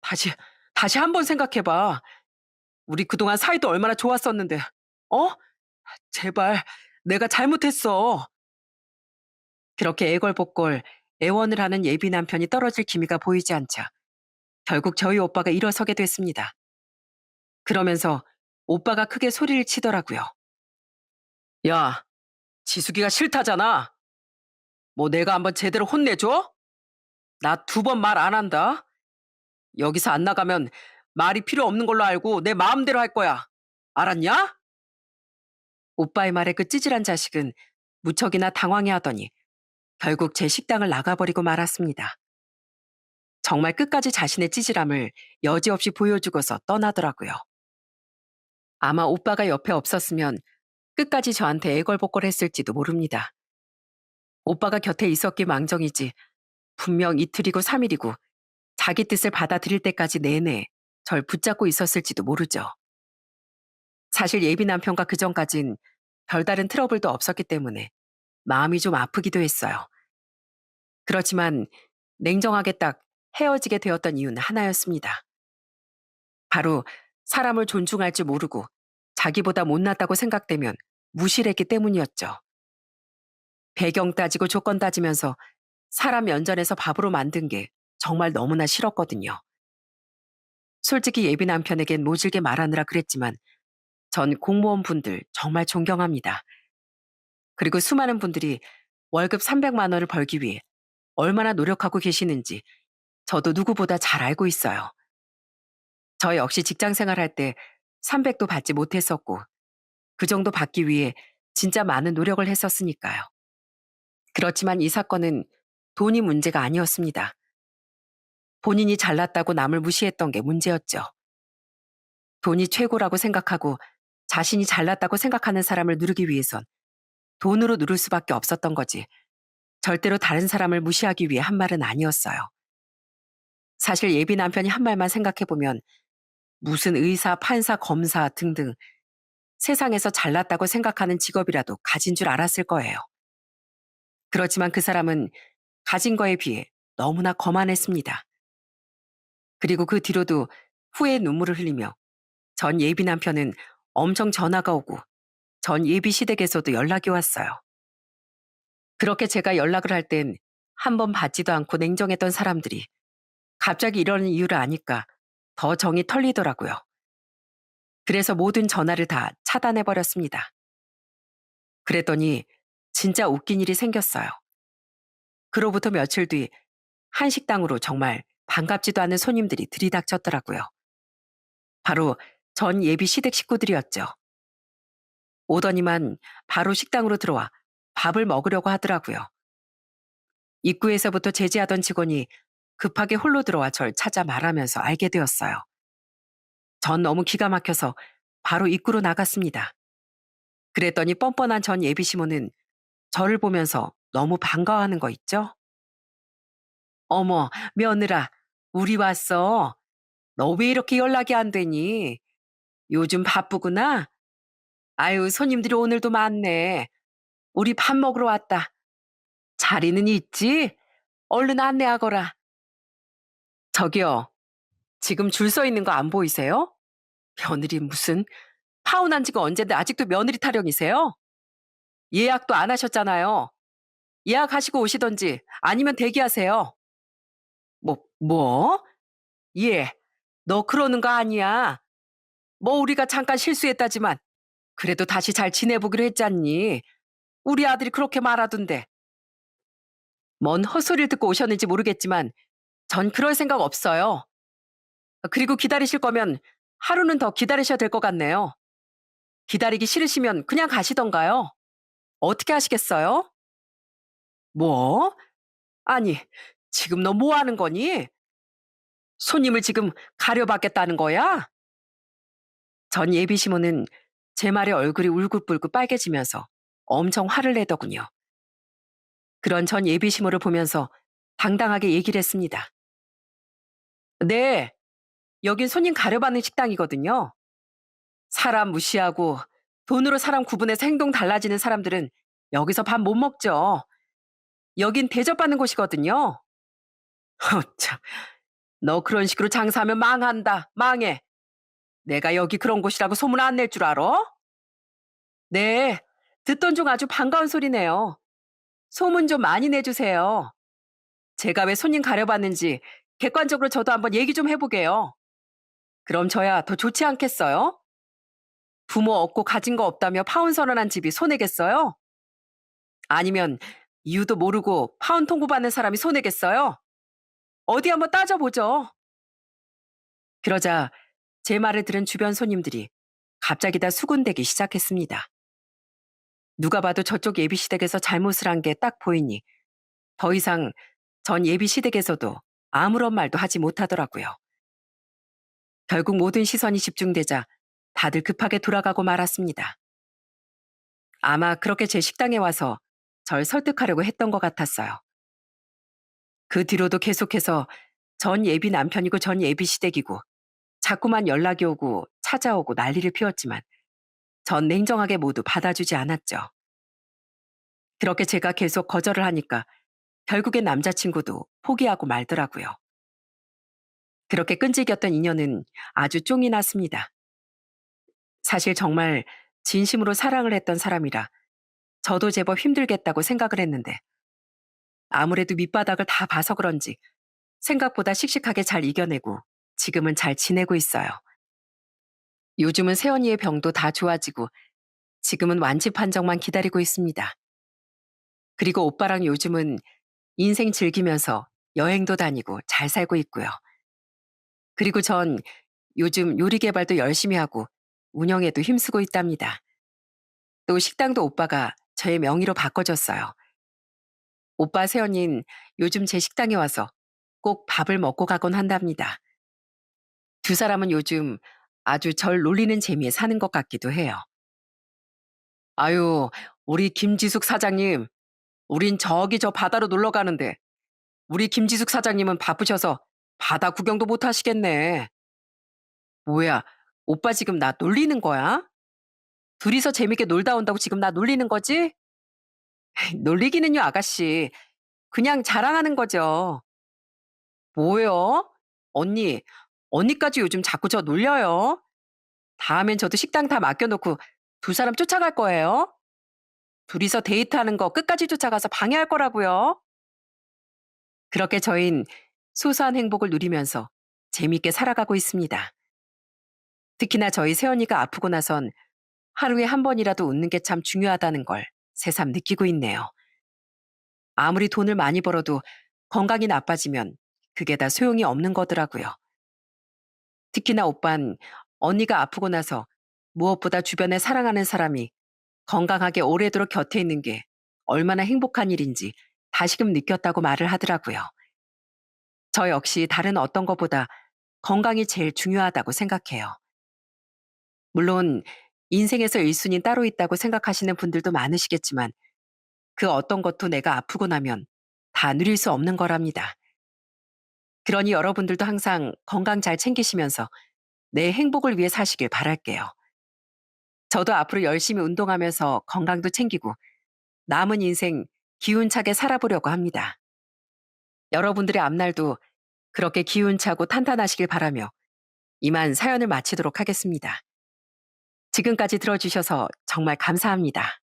다시, 다시 한번 생각해봐. 우리 그동안 사이도 얼마나 좋았었는데. 어? 제발, 내가 잘못했어. 그렇게 애걸복걸 애원을 하는 예비 남편이 떨어질 기미가 보이지 않자 결국 저희 오빠가 일어서게 됐습니다. 그러면서 오빠가 크게 소리를 치더라고요. 야, 지숙이가 싫다잖아. 뭐 내가 한번 제대로 혼내줘? 나 2번 말 안 한다. 여기서 안 나가면 말이 필요 없는 걸로 알고 내 마음대로 할 거야. 알았냐? 오빠의 말에 그 찌질한 자식은 무척이나 당황해하더니 결국 제 식당을 나가버리고 말았습니다. 정말 끝까지 자신의 찌질함을 여지없이 보여주고서 떠나더라고요. 아마 오빠가 옆에 없었으면 끝까지 저한테 애걸복걸했을지도 모릅니다. 오빠가 곁에 있었기 망정이지 분명 이틀이고 3일이고 자기 뜻을 받아들일 때까지 내내 절 붙잡고 있었을지도 모르죠. 사실 예비 남편과 그전까진 별다른 트러블도 없었기 때문에 마음이 좀 아프기도 했어요. 그렇지만 냉정하게 딱 헤어지게 되었던 이유는 하나였습니다. 바로 사람을 존중할 줄 모르고 자기보다 못났다고 생각되면 무시를 했기 때문이었죠. 배경 따지고 조건 따지면서 사람 연전해서 밥으로 만든 게 정말 너무나 싫었거든요. 솔직히 예비 남편에겐 모질게 말하느라 그랬지만 전 공무원분들 정말 존경합니다. 그리고 수많은 분들이 월급 300만 원을 벌기 위해 얼마나 노력하고 계시는지 저도 누구보다 잘 알고 있어요. 저 역시 직장 생활할 때 300도 받지 못했었고 그 정도 받기 위해 진짜 많은 노력을 했었으니까요. 그렇지만 이 사건은 돈이 문제가 아니었습니다. 본인이 잘났다고 남을 무시했던 게 문제였죠. 돈이 최고라고 생각하고 자신이 잘났다고 생각하는 사람을 누르기 위해선 돈으로 누를 수밖에 없었던 거지. 절대로 다른 사람을 무시하기 위해 한 말은 아니었어요. 사실 예비 남편이 한 말만 생각해보면 무슨 의사, 판사, 검사 등등 세상에서 잘났다고 생각하는 직업이라도 가진 줄 알았을 거예요. 그렇지만 그 사람은 가진 거에 비해 너무나 거만했습니다. 그리고 그 뒤로도 후회의 눈물을 흘리며 전 예비 남편은 엄청 전화가 오고 전 예비 시댁에서도 연락이 왔어요. 그렇게 제가 연락을 할 땐 한 번 받지도 않고 냉정했던 사람들이 갑자기 이러는 이유를 아니까 더 정이 털리더라고요. 그래서 모든 전화를 다 차단해버렸습니다. 그랬더니 진짜 웃긴 일이 생겼어요. 그로부터 며칠 뒤 한식당으로 정말 반갑지도 않은 손님들이 들이닥쳤더라고요. 바로 전 예비 시댁 식구들이었죠. 오더니만 바로 식당으로 들어와 밥을 먹으려고 하더라고요. 입구에서부터 제지하던 직원이 급하게 홀로 들어와 절 찾아 말하면서 알게 되었어요. 전 너무 기가 막혀서 바로 입구로 나갔습니다. 그랬더니 뻔뻔한 전 예비 시모는 저를 보면서 너무 반가워하는 거 있죠? 어머, 며느라, 우리 왔어. 너 왜 이렇게 연락이 안 되니? 요즘 바쁘구나? 아유, 손님들이 오늘도 많네. 우리 밥 먹으러 왔다. 자리는 있지? 얼른 안내하거라. 저기요, 지금 줄 서 있는 거 안 보이세요? 며느리 무슨 파혼한 지가 언젠데 아직도 며느리 타령이세요? 예약도 안 하셨잖아요. 예약하시고 오시던지 아니면 대기하세요. 뭐? 예, 너 그러는 거 아니야. 뭐 우리가 잠깐 실수했다지만 그래도 다시 잘 지내보기로 했잖니. 우리 아들이 그렇게 말하던데. 뭔 헛소리를 듣고 오셨는지 모르겠지만 전 그럴 생각 없어요. 그리고 기다리실 거면 하루는 더 기다리셔야 될 것 같네요. 기다리기 싫으시면 그냥 가시던가요. 어떻게 하시겠어요? 뭐? 아니, 지금 너 뭐 하는 거니? 손님을 지금 가려받겠다는 거야? 전 예비 시모는 제 말에 얼굴이 울긋불긋 빨개지면서 엄청 화를 내더군요. 그런 전 예비 시모를 보면서 당당하게 얘기를 했습니다. 네, 여긴 손님 가려받는 식당이거든요. 사람 무시하고 돈으로 사람 구분해서 행동 달라지는 사람들은 여기서 밥 못 먹죠. 여긴 대접받는 곳이거든요. 참, 너 그런 식으로 장사하면 망한다. 망해. 내가 여기 그런 곳이라고 소문 안 낼 줄 알아? 네, 듣던 중 아주 반가운 소리네요. 소문 좀 많이 내주세요. 제가 왜 손님 가려봤는지 객관적으로 저도 한번 얘기 좀 해보게요. 그럼 저야 더 좋지 않겠어요? 부모 없고 가진 거 없다며 파혼 선언한 집이 손해겠어요? 아니면 이유도 모르고 파혼 통보받는 사람이 손해겠어요? 어디 한번 따져보죠. 그러자 제 말을 들은 주변 손님들이 갑자기 다 수군대기 시작했습니다. 누가 봐도 저쪽 예비 시댁에서 잘못을 한 게 딱 보이니 더 이상 전 예비 시댁에서도 아무런 말도 하지 못하더라고요. 결국 모든 시선이 집중되자 다들 급하게 돌아가고 말았습니다. 아마 그렇게 제 식당에 와서 절 설득하려고 했던 것 같았어요. 그 뒤로도 계속해서 전 예비 남편이고 전 예비 시댁이고 자꾸만 연락이 오고 찾아오고 난리를 피웠지만 전 냉정하게 모두 받아주지 않았죠. 그렇게 제가 계속 거절을 하니까 결국엔 남자친구도 포기하고 말더라고요. 그렇게 끈질겼던 인연은 아주 쫑이 났습니다. 사실 정말 진심으로 사랑을 했던 사람이라 저도 제법 힘들겠다고 생각을 했는데 아무래도 밑바닥을 다 봐서 그런지 생각보다 씩씩하게 잘 이겨내고 지금은 잘 지내고 있어요. 요즘은 새언니의 병도 다 좋아지고 지금은 완치 판정만 기다리고 있습니다. 그리고 오빠랑 요즘은 인생 즐기면서 여행도 다니고 잘 살고 있고요. 그리고 전 요즘 요리 개발도 열심히 하고 운영에도 힘쓰고 있답니다. 또 식당도 오빠가 저의 명의로 바꿔줬어요. 오빠 새언니는 요즘 제 식당에 와서 꼭 밥을 먹고 가곤 한답니다. 두 사람은 요즘 아주 절 놀리는 재미에 사는 것 같기도 해요. 아유, 우리 김지숙 사장님, 우린 저기 저 바다로 놀러 가는데 우리 김지숙 사장님은 바쁘셔서 바다 구경도 못 하시겠네. 뭐야, 오빠 지금 나 놀리는 거야? 둘이서 재밌게 놀다 온다고 지금 나 놀리는 거지? 놀리기는요, 아가씨. 그냥 자랑하는 거죠. 뭐요? 언니, 언니까지 요즘 자꾸 저 놀려요. 다음엔 저도 식당 다 맡겨놓고 두 사람 쫓아갈 거예요. 둘이서 데이트하는 거 끝까지 쫓아가서 방해할 거라고요. 그렇게 저흰 소소한 행복을 누리면서 재밌게 살아가고 있습니다. 특히나 저희 새언니가 아프고 나선 하루에 한 번이라도 웃는 게 참 중요하다는 걸 새삼 느끼고 있네요. 아무리 돈을 많이 벌어도 건강이 나빠지면 그게 다 소용이 없는 거더라고요. 특히나 오빤 언니가 아프고 나서 무엇보다 주변에 사랑하는 사람이 건강하게 오래도록 곁에 있는 게 얼마나 행복한 일인지 다시금 느꼈다고 말을 하더라고요. 저 역시 다른 어떤 것보다 건강이 제일 중요하다고 생각해요. 물론 인생에서 1순위 따로 있다고 생각하시는 분들도 많으시겠지만 그 어떤 것도 내가 아프고 나면 다 누릴 수 없는 거랍니다. 그러니 여러분들도 항상 건강 잘 챙기시면서 내 행복을 위해 사시길 바랄게요. 저도 앞으로 열심히 운동하면서 건강도 챙기고 남은 인생 기운차게 살아보려고 합니다. 여러분들의 앞날도 그렇게 기운차고 탄탄하시길 바라며 이만 사연을 마치도록 하겠습니다. 지금까지 들어주셔서 정말 감사합니다.